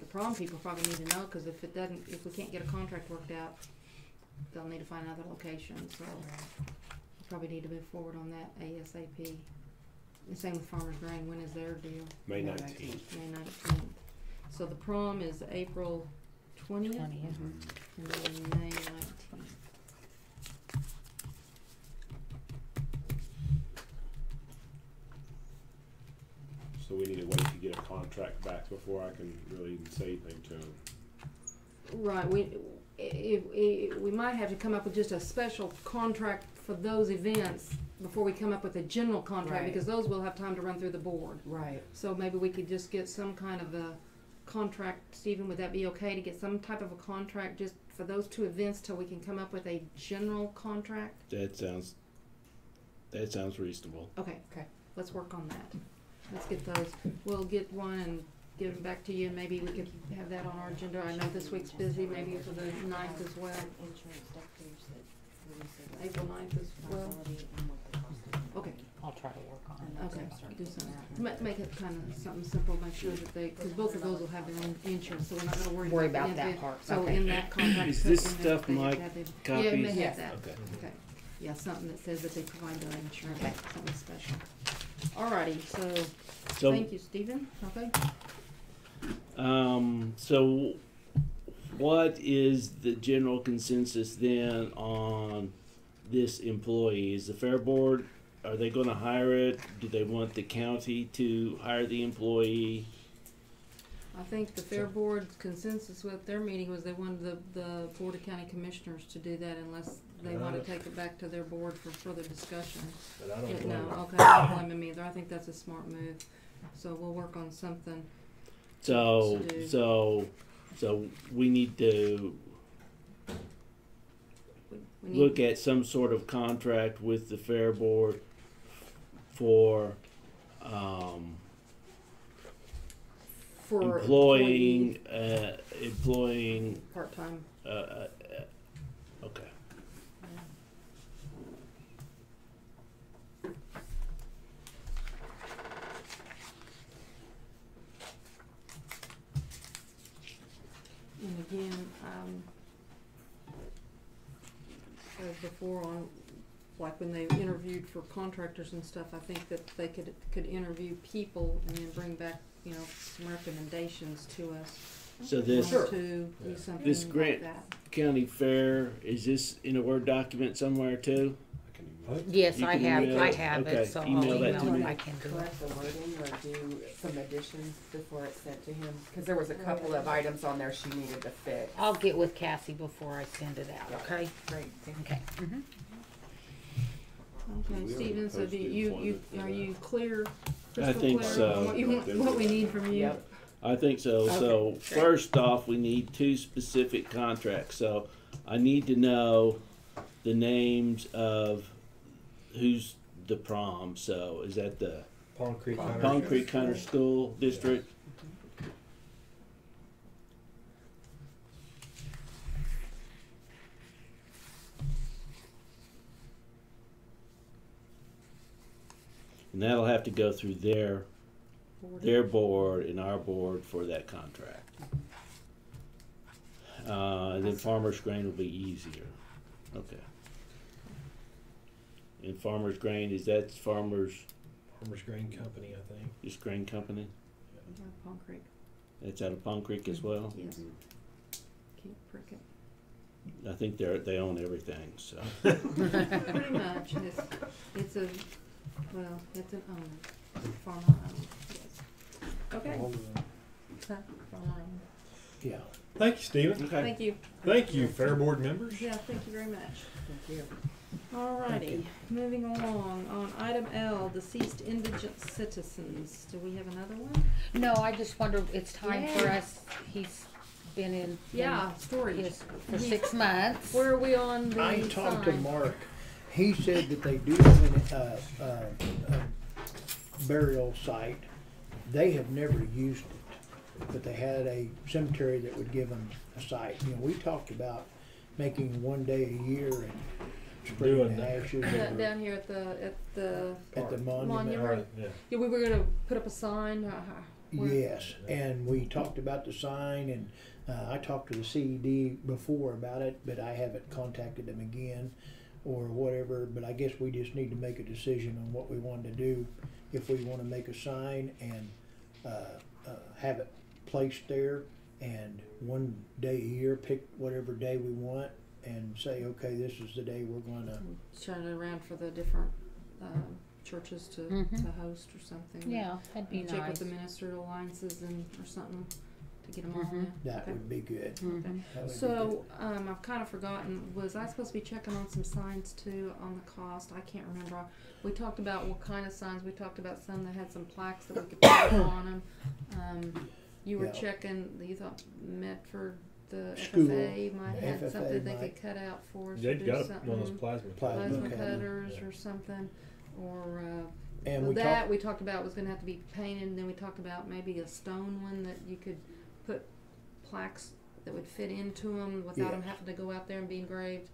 prom people probably need to know, because if we can't get a contract worked out, they'll need to find another location, so we probably need to move forward on that ASAP. The same with Farmers Grain, when is their deal? May May 19th. May 19th. So the prom is April 20th? 20th. And then May 19th. So we need to wait to get a contract back before I can really even say anything to him. Right, we might have to come up with just a special contract for those events before we come up with a general contract, Right. because those will have time to run through the board. Right. So maybe we could just get some kind of a contract. Stephen, would that be okay to get some type of a contract just for those two events till we can come up with a general contract? That sounds reasonable. Okay. Okay. Let's work on that. Let's get those. We'll get one and give them back to you, and maybe we could have that on our agenda. I know this week's busy, maybe for the 9th as well. April 9th as well. Okay. I'll try to work on it. Okay, do something. Make it kind of something simple, make sure that because both of those will have their own insurance, so we're not gonna worry about that the- part. So Okay. in that contract. Is this in there, stuff they have Mike to have the- copies? Yeah, it may Yes. have that. Okay. Okay. Yeah, something that says that they provide their insurance, something special. Alrighty, so, So, thank you, Stephen, okay? So what is the general consensus then on this employee? Is the fair board, are they gonna hire it? Do they want the county to hire the employee? I think the Fair Board's consensus with their meeting was they wanted the Board of County Commissioners to do that unless they Yeah. want to take it back to their board for further discussion. But I don't Yeah, blame no, them. okay, I don't blame them either. I think that's a smart move. So we'll work on something. So, To do. so we need to We need- look at some sort of contract with the fair board for, for employing, part-time. okay. And again, as before on, like when they interviewed for contractors and stuff, I think that they could interview people and then bring back, you know, some recommendations to us. So this To do something this like Grant that. County Fair, is this in a Word document somewhere too? Yes, You I can have, email I it? have Okay, it, so I'll email that email to it, me. I can do it. Correct the wording or do some additions before it's sent to him? Because there was a couple of items on there she needed to fix. I'll get with Cassie before I send it out, okay? Great, thank you. Okay. Mhm. Okay, We Stephen, already so do posted you, employment are you clear? I Crystal think clear so. on what you want, what we need from you? Yep. I think so. So Okay, great. first off, we need 2 specific contracts. So I need to know the names of who's the prom. So is that the Palm Creek. Palm Creek Hunter School District? And that'll have to go through their board and our board for that contract. And then Farmers Grain will be easier. Okay. And Farmers Grain, is that Farmers Grain Company, I think. just Grain Company? Yeah, Palm Creek, That's out of Palm Creek as well? yes. Can't prick it. I think they own everything, so. Pretty much, it's an owner, farmer owned, yes. Okay. Farmer owned. Yeah. Thank you, Stephen. Okay. Thank you. Thank you, Fair Board members. Yeah, thank you very much. Thank you. Alrighty, moving along, on item L, deceased indigent citizens, do we have another one? No, I just wonder, it's time for Yeah. us, he's been in. Yeah, storage. Yes, for 6 months. Where are we on the I talked to sign? Mark. He said that they do have a burial site. They have never used it, but they had a cemetery that would give them a site. You know, we talked about making one day a year and spreading Doing the that. ashes Yeah, over down here at the at the monument. monument. Yeah. Yeah, we were gonna put up a sign, where- Yes, and we talked about the sign, and I talked to the CED before about it, but I haven't contacted them again or whatever. But I guess we just need to make a decision on what we want to do. If we want to make a sign and have it placed there, and one day a year, pick whatever day we want, and say, okay, this is the day we're going to. turn it around for the different, churches to host or something. Yeah, that'd be Check with nice. the ministerial alliances and, or something to get them all in. That Okay. would be good. Mhm. That would be So, I've kind of forgotten, was I supposed to be checking on some signs too on the cost? I can't remember. We talked about what kind of signs, we talked about some that had some plaques that we could put up on them. You were Yeah. checking, you thought Medford, the School. FFA might have FFA something they might. could cut out for us. or They've do got something. one of those plasma. Plasma Plasma cutter. cutters Yeah. or something, or, And well, we that talked. we talked about was gonna have to be painted, and then we talked about maybe a stone one that you could put plaques that would fit into them without them Yes. having to go out there and be engraved.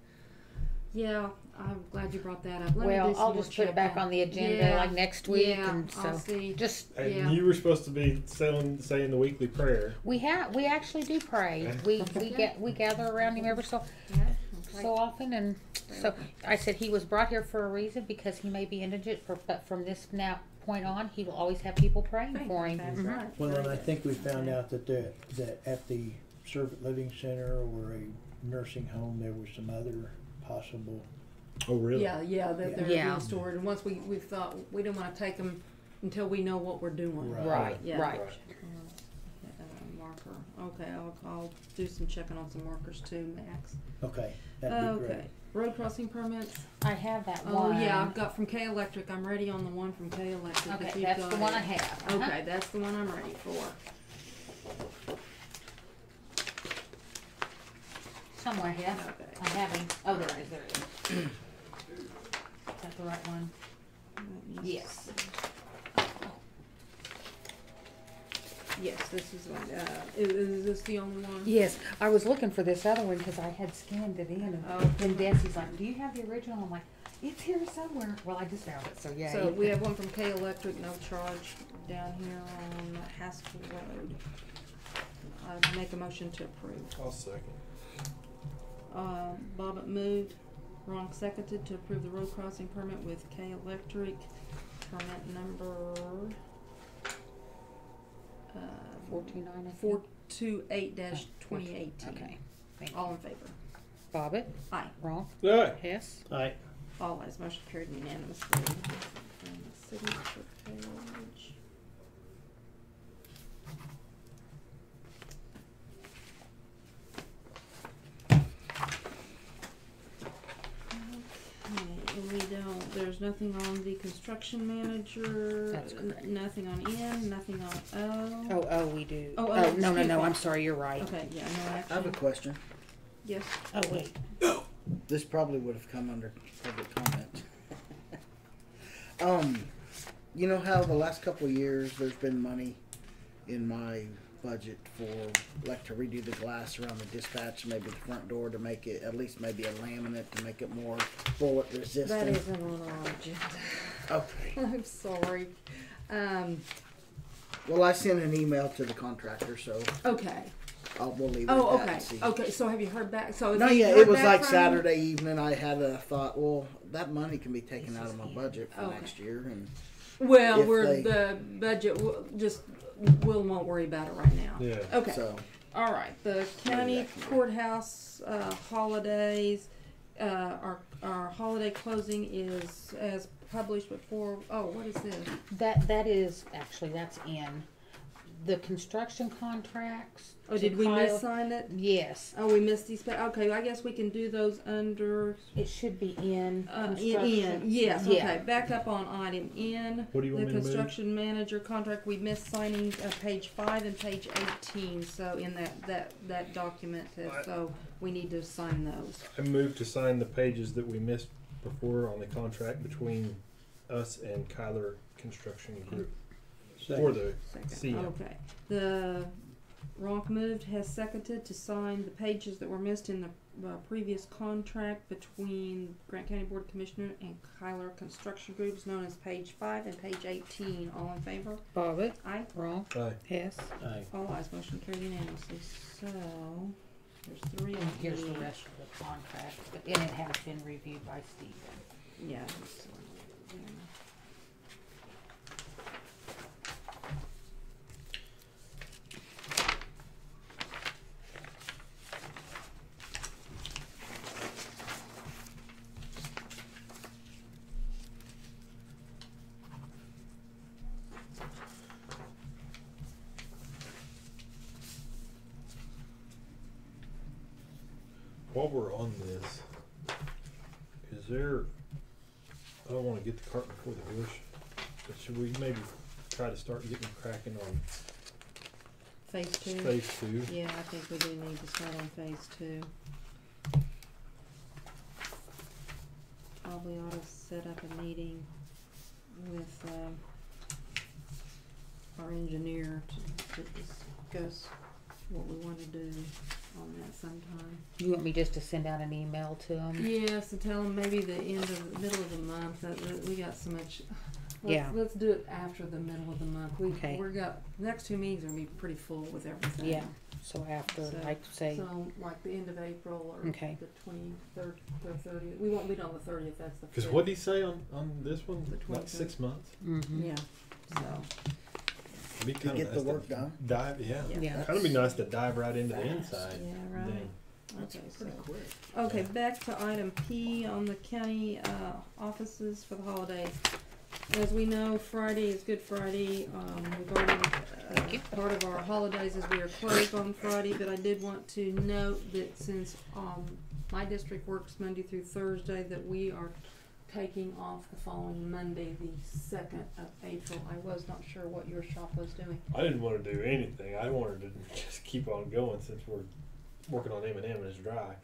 Yeah, I'm glad you brought that up. Let me do Well, some I'll more just put it back checking. on the agenda Yeah, like next week, yeah, and I'll so see. just And Yeah. you were supposed to be saying the weekly prayer. we actually do pray. We gather around him every so Yeah, okay. often, and so I said he was brought here for a reason because he may be indigent, but from this now point on, he will always have people praying for him. That's Mhm. right. Well, and I Very good. think we found out that that at the Servant Living Center or a nursing home, there was some other possible. Oh, really? Yeah, that they're Yeah. being stored, and once we thought, we didn't wanna take them until we know what we're doing. Right, Yeah. right. Marker, okay, I'll do some checking on some markers too, Max. Okay, that'd be great. Okay, road crossing permits, I have that oh one. yeah, I've got from K Electric, I'm ready on the one from K Electric. Okay, if you've that's got the one it. I have. Uh-huh. Okay, that's the one I'm ready for. Somewhere here. Okay. I have him. Oh, there it is. There it is. Is that the right one? Yes. Yes, this is one, is this the only one? Yes, I was looking for this other one because I had scanned it in, and Oh. then Desi's like, "Do you have the original?" I'm like, "It's here somewhere." Well, I just found it, so yeah. So we have one from K Electric, no charge, down here on Haskell Road. I make a motion to approve. I'll second. Bobbit moved, Ronk seconded to approve the road crossing permit with K Electric, permit number 428-2018. Okay. Thank you. All in favor? Bobbit, Aye. Ronk, Aye. Hess. Aye. All ayes, motion carried unanimously. And the signature page. Okay, and we don't, there's nothing on the construction manager. That's correct. Nothing on N, nothing on O. Oh, we do. Oh, no, excuse me. I'm sorry, you're right. Okay, yeah, no I action. have a question. Yes. Oh, wait. This probably would have come under public comment. You know how the last couple of years there's been money in my budget for like to redo the glass around the dispatch, maybe the front door to make it at least maybe a laminate to make it more bullet resistant. That isn't on our agenda. Okay. I'm sorry. Well, I sent an email to the contractor, so Okay. we'll leave it Oh, at that okay. and see. Okay, so have you heard back? So No, have you yeah, heard it was back like from- Saturday evening. I had a thought, well, that money can be taken This out is of my it. budget for Okay. next year, and Well, if we're they- the budget. We'll won't worry about it right now. Yeah. Okay. so All right. The county courthouse holidays. Our holiday closing is as published before. Oh, what is this? That is, actually, that's in the construction contracts. Oh, to did we Kyle- missign it? Yes, Oh, we missed these. Okay, I guess we can do those under. it should be in In, construction. yes, Yeah. okay, back up on item N. What do you want The me to move? construction manager contract, we missed signing page 5 and page 18, so in that document, so we need to sign those. I moved to sign the pages that we missed before on the contract between us and Kyler Construction Group for the Second, CM. okay. The Ronk moved, has seconded to sign the pages that were missed in the previous contract between Grant County Board of Commissioner and Kyler Construction Groups, known as page 5 and page 18. All in favor? Bobbit, Aye. Ronk, Aye. Hess. Aye. All ayes, motion carried unanimously. So, there's 3 And of here's the these. rest of the contract, and it has been reviewed by Stephen. Yeah. it's, yeah. While we're on this, is there, I don't want to get the cart before the horse, but should we maybe try to start getting cracking on Phase 2. phase 2? Yeah, I think we do need to start on phase 2. Probably ought to set up a meeting with our engineer to discuss what we want to do on that sometime. You want me just to send out an email to him? Yes, and tell them maybe the middle of the month. That we got so much. Yeah. Let's do it after the middle of the month. Okay. We're got next 2 meetings are gonna be pretty full with everything. Yeah, so after, So- like, say, So like the end of April or Okay. the 23rd or 30th. We won't meet on the 30th. That's the. Because 5th. what did he say on this one? The Like 23rd. 6 months? mhm. Yeah. So. It'd be to kinda get the nice work done. Dive, yeah. Yeah. Kind of be nice to dive right into the Fast. inside. Yeah. Right. Then. That's Okay, pretty so- quick. Okay, back to item P on the county offices for the holiday. As we know, Friday is Good Friday. We've already, part of our holidays is we are closed on Friday, but I did want to note that since my district works Monday through Thursday, that we are taking off the following Monday, the 2nd of April. I was not sure what your shop was doing. I didn't want to do anything. I wanted to just keep on going since we're working on M&M and it's dry.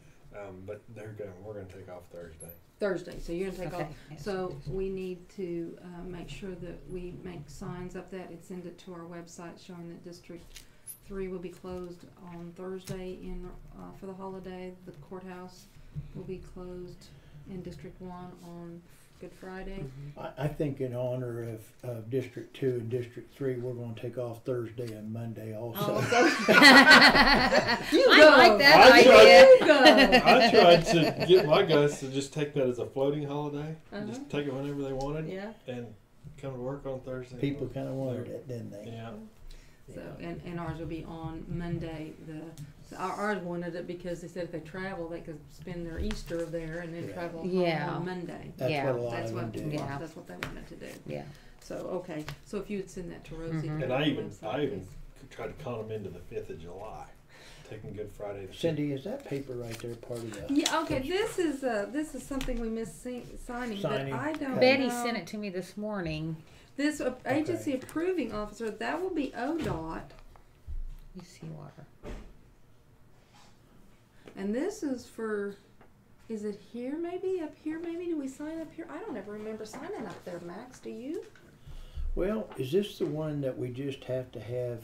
But we're gonna take off Thursday. So you're gonna take Okay, off. yes, So we need to make sure that we make signs up that and send it to our website showing that District 3 will be closed on Thursday for the holiday. The courthouse will be closed in District 1 on Good Friday. I think in honor of District 2 and District 3, we're going to take off Thursday and Monday also. You go like that I tried- idea. I tried to get my guys to just take that as a floating holiday, Uh-huh. just take it whenever they wanted, Yeah. and come to work on Thursday. People kind of wanted it, didn't they? Yeah. So, and ours will be on Monday. Ours wanted it because they said if they travel, they could spend their Easter there and then Yeah. travel home Yeah. on Monday. That's Yeah. what a lot That's of what, them do. Yeah. that's what they wanted to do. Yeah. So, okay, so if you would send that to Rosie. Mhm. And I even please. tried to con them into the 5th of July, taking Good Friday. To Cindy, is that paper right there part of the? Yeah, okay, this is something we missed signing, but Signing. I don't Betty know. sent it to me this morning. This agency approving officer, that will be ODOT, You see water. and this is for, is it here maybe, up here maybe, do we sign up here? I don't ever remember signing up there, Max, do you? Well, is this the one that we just have to have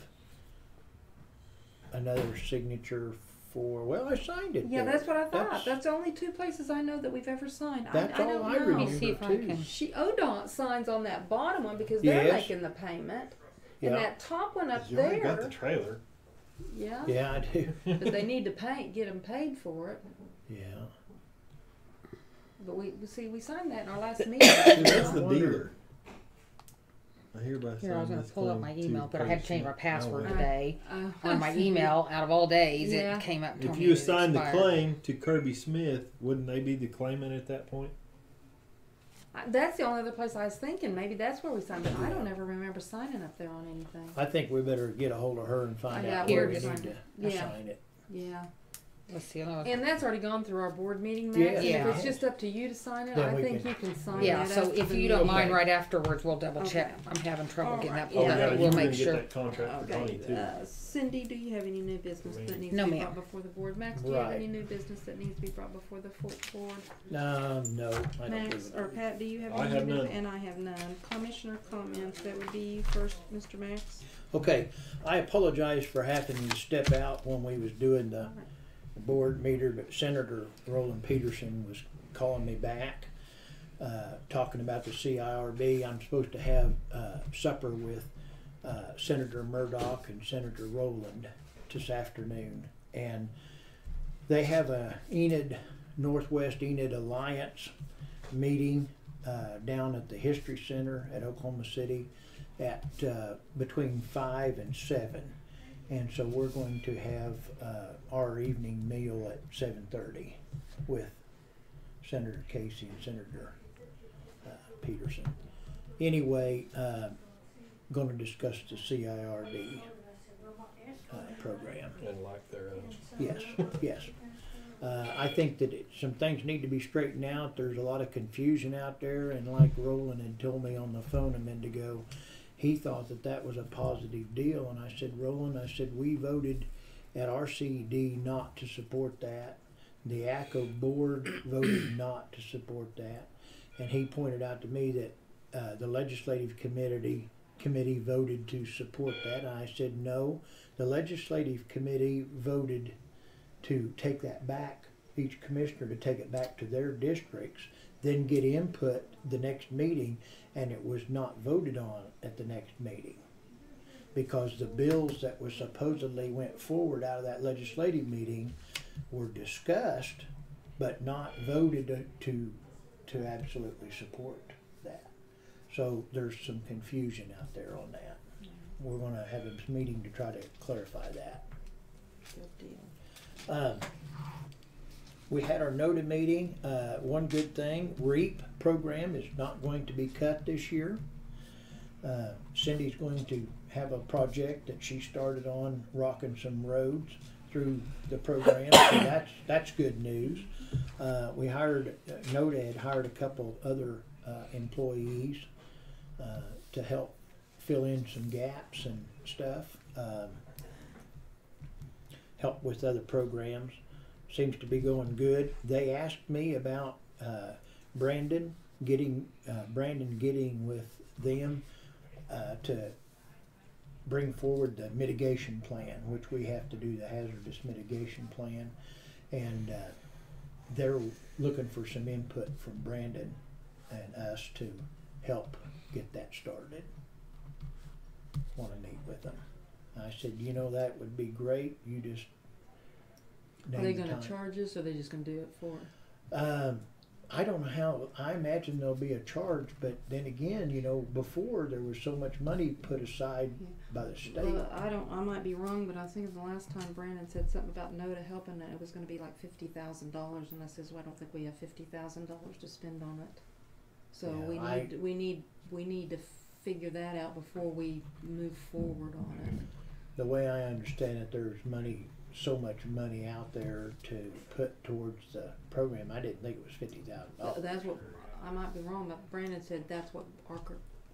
another signature for? Well, I signed it. Yeah, there. that's what I thought, that's the only two places I know that we've ever signed. That's I all don't I know. Let me see remember if I too. can. ODOT signs on that bottom one because they're Yes. making the payment, and Yeah. that top one up You already got the there, trailer. yeah, Yeah, I do. but they need to get them paid for it. Yeah. But we signed that in our last meeting. That's the I wonder- dealer. I hereby Here, I was sign going this to pull up claim my to email, but I had to change my Kirby password Smith. today. Uh, On my email, out of all days, Yeah. it came up. and told If me you it had assigned the expired. claim to Kirby Smith, wouldn't they be the claimant at that point? That's the only other place I was thinking. Maybe that's where we signed, but I don't ever remember signing up there on anything. I think we better get a hold of her and find Yeah, out where here we it need is. to Yeah. sign it. Yeah, Let's see. I'll- and that's already gone through our board meeting, Max. Yeah. And Yeah. if it's just up to you to sign it, Then I we think can- you can sign Yeah, that so after if the you don't meeting. mind, right afterwards, we'll double check. Okay. I'm having trouble getting that Alright, pulled yeah. up, Yeah, but you we'll were make gonna sure. get that contract for Tony Okay, too. Cindy, do you have any new business that needs No, to be ma'am. brought before the board? Max, do you have Right. any new business that needs to be brought before the board? No, I don't Max do or it. Pat, do you have I any have new business? none. And I have none. Commissioner comments, that would be you first, Mr. Max. Okay, I apologize for having to step out when we was doing the board meeting, but Senator Roland Peterson was calling me back, talking about the CIRB. I'm supposed to have supper with Senator Murdoch and Senator Rowland this afternoon, and they have a Northwest Enid Alliance meeting down at the History Center at Oklahoma City at between 5 and 7. And so we're going to have our evening meal at 7:30 with Senator Casey and Senator Peterson. Anyway, going to discuss the CIRB program. And like their Yes, yes. I think that some things need to be straightened out. There's a lot of confusion out there, and like Roland had told me on the phone a minute ago, he thought that that was a positive deal. And I said, Roland, I said, we voted at RCD not to support that. The ACO board voted not to support that. And he pointed out to me that the legislative committee voted to support that. And I said, no, the legislative committee voted to take that back, each commissioner to take it back to their districts, then get input the next meeting, and it was not voted on at the next meeting because the bills that were supposedly went forward out of that legislative meeting were discussed but not voted to absolutely support that. So there's some confusion out there on that. We're going to have a meeting to try to clarify that. Good deal. We had our NOTA meeting. One good thing, REAP program is not going to be cut this year. Cindy's going to have a project that she started on rocking some roads through the program, so that's good news. We hired, NOTA had hired a couple other employees to help fill in some gaps and stuff, help with other programs. Seems to be going good. They asked me about Brandon getting with them to bring forward the mitigation plan, which we have to do the hazardous mitigation plan, and they're looking for some input from Brandon and us to help get that started. Want to meet with them. I said, that would be great. You just Are name they the gonna time. charge us, or are they just gonna do it for? I don't know how. I imagine there'll be a charge, but then again, you know, before there was so much money put aside Yeah. by the state. I might be wrong, but I think the last time Brandon said something about NODA helping, and it was gonna be like $50,000, and I says, well, I don't think we have $50,000 to spend on it. So Yeah, we need to figure that out before we move forward on it. The way I understand it, there's so much money out there to put towards the program. I didn't think it was $50,000. That's what, I might be wrong, but Brandon said that's what our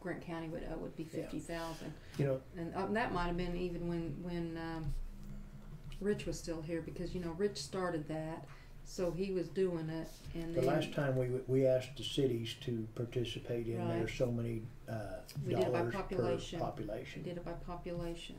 Grant County would be 50,000. You know, And that might have been even when Rich was still here, because, you know, Rich started that, so he was doing it, and the then last time we asked the cities to participate in there, Right. so many we did it by dollars population. per population. We did it by population.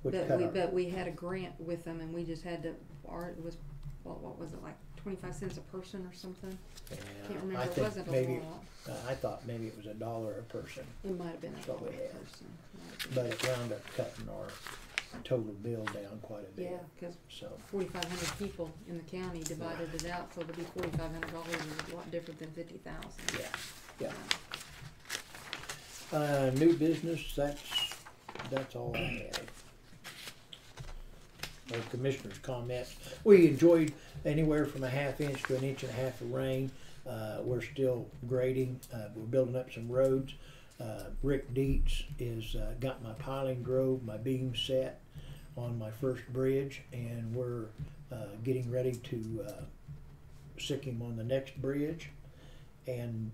Which But cut we, our- but we had a grant with them, and we just had to, it was, what was it, like 25 cents a person or something? Yeah, Can't remember, I it think wasn't a maybe lot. I thought maybe it was $1 a person, It might have been a That's what we dollar had. a person. Might have been. but it wound up cutting our total bill down quite a bit. Yeah, because So 4,500 people in the county divided it out, so it'd be $4,500 is a lot different than 50,000. yeah. New business. That's all I had. Our commissioner's comments. We enjoyed anywhere from a half inch to an inch and a half of rain. We're still grading. We're building up some roads. Rick Dietz is got my piling drove, my beam set on my first bridge, and we're getting ready to sick him on the next bridge. And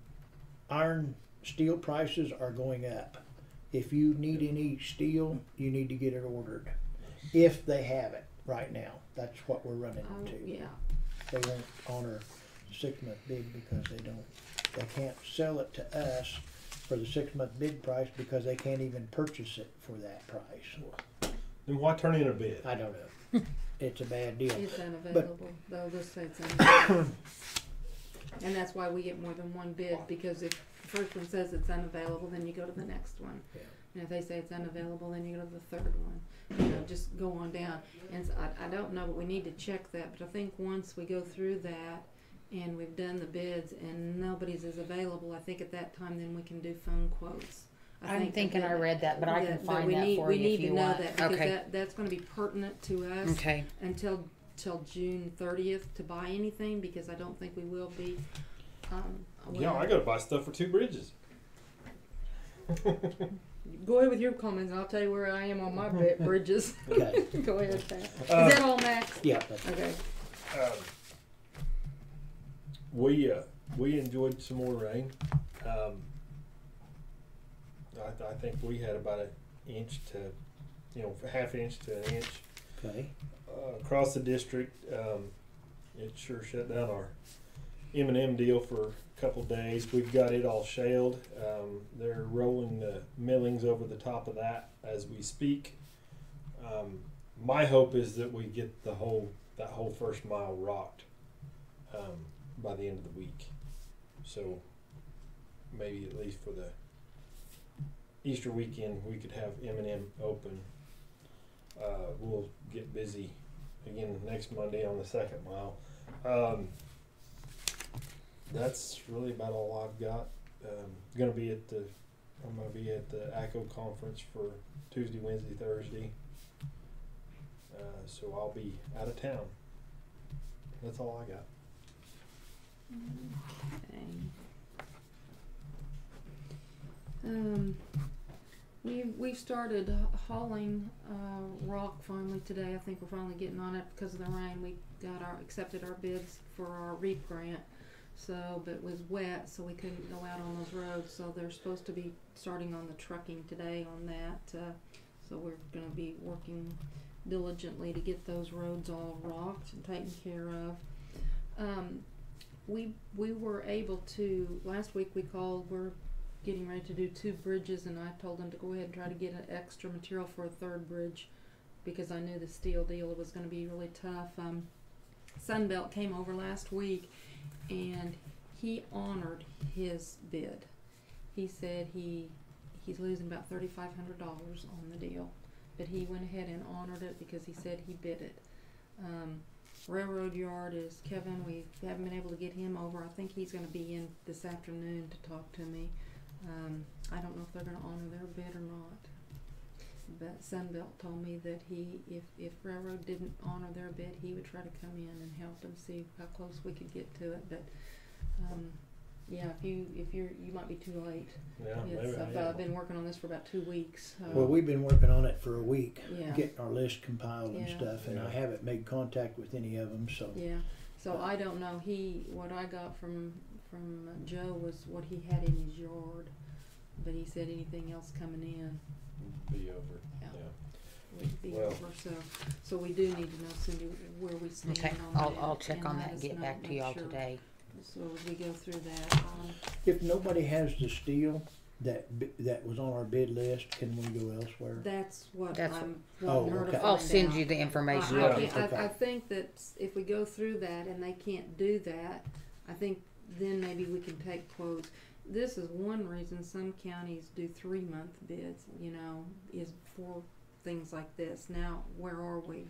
iron steel prices are going up. If you need any steel, you need to get it ordered. If they have it right now, that's what we're running into. Yeah. They won't honor the 6-month bid because they can't sell it to us for the 6-month bid price because they can't even purchase it for that price. Then why turn in a bid? I don't know. It's a bad deal. It's unavailable. They'll just say it's unavailable. And that's why we get more than one bid, because if the first one says it's unavailable, then you go to the next one. Yeah. And if they say it's unavailable, then you go to the third one. You know, just go on down. And so I don't know, but we need to check that. But I think once we go through that and we've done the bids and nobody's is available, I think at that time then we can do phone quotes. I'm thinking I read that, but I can find that for we you need if you to know want. that, because Okay. that's going to be pertinent to us Okay. until June 30th to buy anything, because I don't think we will be. Yeah, I gotta buy stuff for 2 bridges. Go ahead with your comments, and I'll tell you where I am on my bridges. Okay. Go ahead, Pat. Is that all, Max? Yeah. That's Okay. We enjoyed some more rain. I think we had about an inch to, half inch to an inch okay. across the district. It sure shut down our M&M deal for a couple days. We've got it all shaled. They're rolling the millings over the top of that as we speak. My hope is that we get that whole first mile rocked by the end of the week. So maybe at least for the Easter weekend we could have M&M open. We'll get busy again next Monday on the second mile. That's really about all I've got. I'm gonna be at the ACO conference for Tuesday, Wednesday, Thursday. So I'll be out of town. That's all I got. Okay. We've started hauling rock finally today. I think we're finally getting on it because of the rain. We got accepted our bids for our REAP grant. So, but it was wet, so we couldn't go out on those roads. So they're supposed to be starting on the trucking today on that. So we're going to be working diligently to get those roads all rocked and taken care of. We were able to, last week we called, we're getting ready to do 2 bridges, and I told them to go ahead and try to get an extra material for a 3rd bridge because I knew the steel deal was going to be really tough. Sunbelt came over last week and he honored his bid. He said he's losing about $3,500 on the deal, but he went ahead and honored it because he said he bid it. Railroad Yard is Kevin. We haven't been able to get him over. I think he's going to be in this afternoon to talk to me. I don't know if they're going to honor their bid or not. But Sunbelt told me that if Railroad didn't honor their bid, he would try to come in and help them see how close we could get to it. But yeah, if you might be too late. Yeah, It's, maybe I I've am. been working on this for about 2 weeks. Well, we've been working on it for a week, Yeah. getting our list compiled and Yeah. stuff, and I Yeah. haven't made contact with any of them, so. Yeah. So I don't know. What I got from Joe was what he had in his yard, but he said anything else coming in Be over. Yeah. Yeah. would be Well. over. So we do need to know, Cindy, where we stand Okay, on that. I'll check and on let that and us get know, back to make y'all sure. today. So as we go through that, If nobody has the steel that was on our bid list, can we go elsewhere? that's what That's I'm what- wanting her to okay. find I'll send out. you the information. Yeah. I think that if we go through that and they can't do that, I think then maybe we can take quotes. This is one reason some counties do 3-month bids, is for things like this. Now, where are we,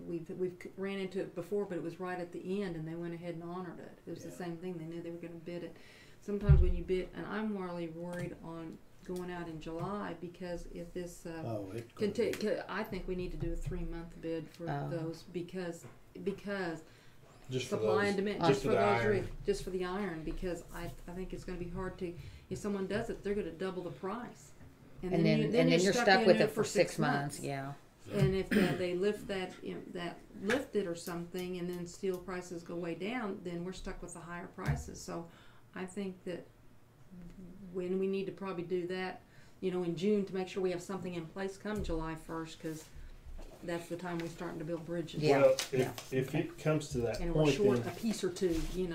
we've ran into it before, but it was right at the end and they went ahead and honored it. It was the same thing. They knew they were going to bid it. Sometimes when you bid, and I'm really worried on going out in July because if this I think we need to do a 3-month bid for those because Just for supply those. and demand, Just just for for the those, iron. just for the iron, because I think it's going to be hard to, if someone does it, they're going to double the price, And then you're stuck in with there it for 6 months. Yeah. And if they lift that, that lifted or something, and then steel prices go way down, then we're stuck with the higher prices. So I think that when we need to probably do that, in June to make sure we have something in place come July 1st, because that's the time we're starting to build bridges. Yeah. Well, if it comes to that And we're point, short then a piece or two, you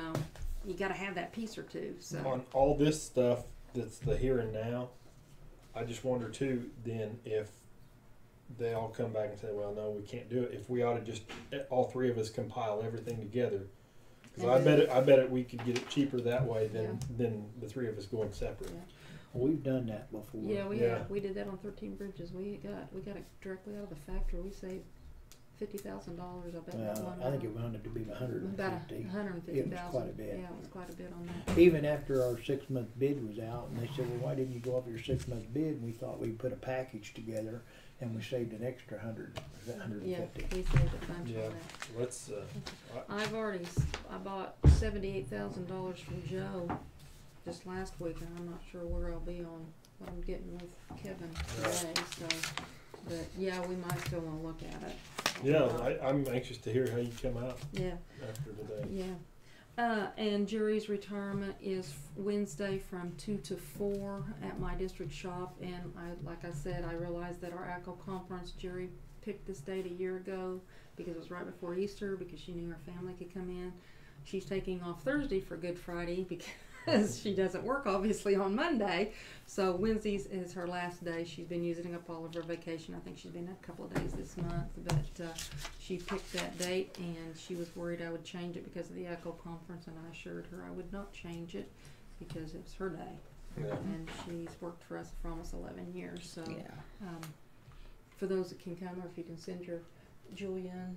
got to have that piece or two. So on all this stuff that's the here and now, I just wonder too, then if they all come back and say, well, no, we can't do it. If we ought to just, all three of us compile everything together. Because I bet it we could get it cheaper that way than the three of us going separate. Yeah. We've done that before. Yeah, Yeah. we did that on 13 bridges. We got it directly out of the factory. We saved $50,000. I bet that Well, one. I think it wanted to be about 150. 150,000. It was quite a bit. Yeah, it was quite a bit on that. Even after our 6-month bid was out, and they said, well, why didn't you go off your 6-month bid? And we thought we'd put a package together, and we saved an extra 150. Yeah, we saved a bunch Yeah. on that. Let's. I bought $78,000 from Joe just last week, and I'm not sure where I'll be on what I'm getting with Kevin today. So, but yeah, we might still want to look at it. Yeah, I'm anxious to hear how you come out Yeah. after today. Yeah. And Jerry's retirement is Wednesday from 2 to 4 at my district shop. And like I said, I realized that our ACO conference, Jerry picked this date a year ago because it was right before Easter, because she knew her family could come in. She's taking off Thursday for Good Friday because she doesn't work obviously on Monday. So Wednesdays is her last day. She's been using up all of her vacation. I think she's been a couple of days this month, but she picked that date, and she was worried I would change it because of the ACO conference, and I assured her I would not change it because it was her day. Yeah. And she's worked for us for almost 11 years. So Yeah. for those that can come, or if you can send your Julian,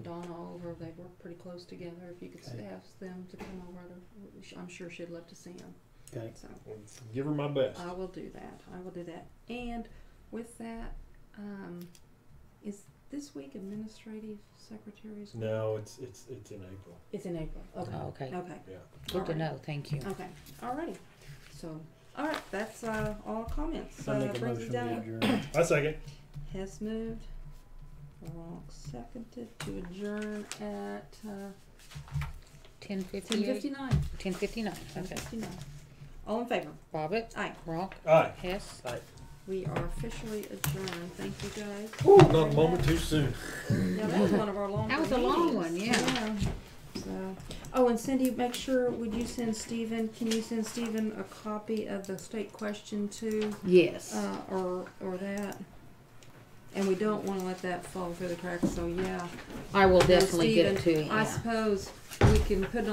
Donna over, they work pretty close together. If you could ask them to come over, I'm sure she'd love to see them. Okay. So Let's give her my best. I will do that. And with that, is this week administrative secretaries? No, it's in April. It's in April. Okay. Oh, okay. Okay. Yeah. Good to know. Thank you. Okay. Alrighty. So, all right. That's all comments. I make a brings us motion to down. adjourn. I second. Hess moved. Ronk seconded to adjourn at 10:58. 10:59. 10:59. Okay. 10:59. All in favor? Bobbitt. Aye. Ronk. Aye. Hess. We are officially adjourned. Thank you guys. Not a moment too soon. Yeah, that was one of our long. That was a long one, yeah. So, oh, and Cindy, make sure, would you send Stephen, can you send Stephen a copy of the state question too? Yes. Or that? And we don't want to let that fall through the cracks, so yeah. I will definitely get it Stephen, to him. I suppose we can put it on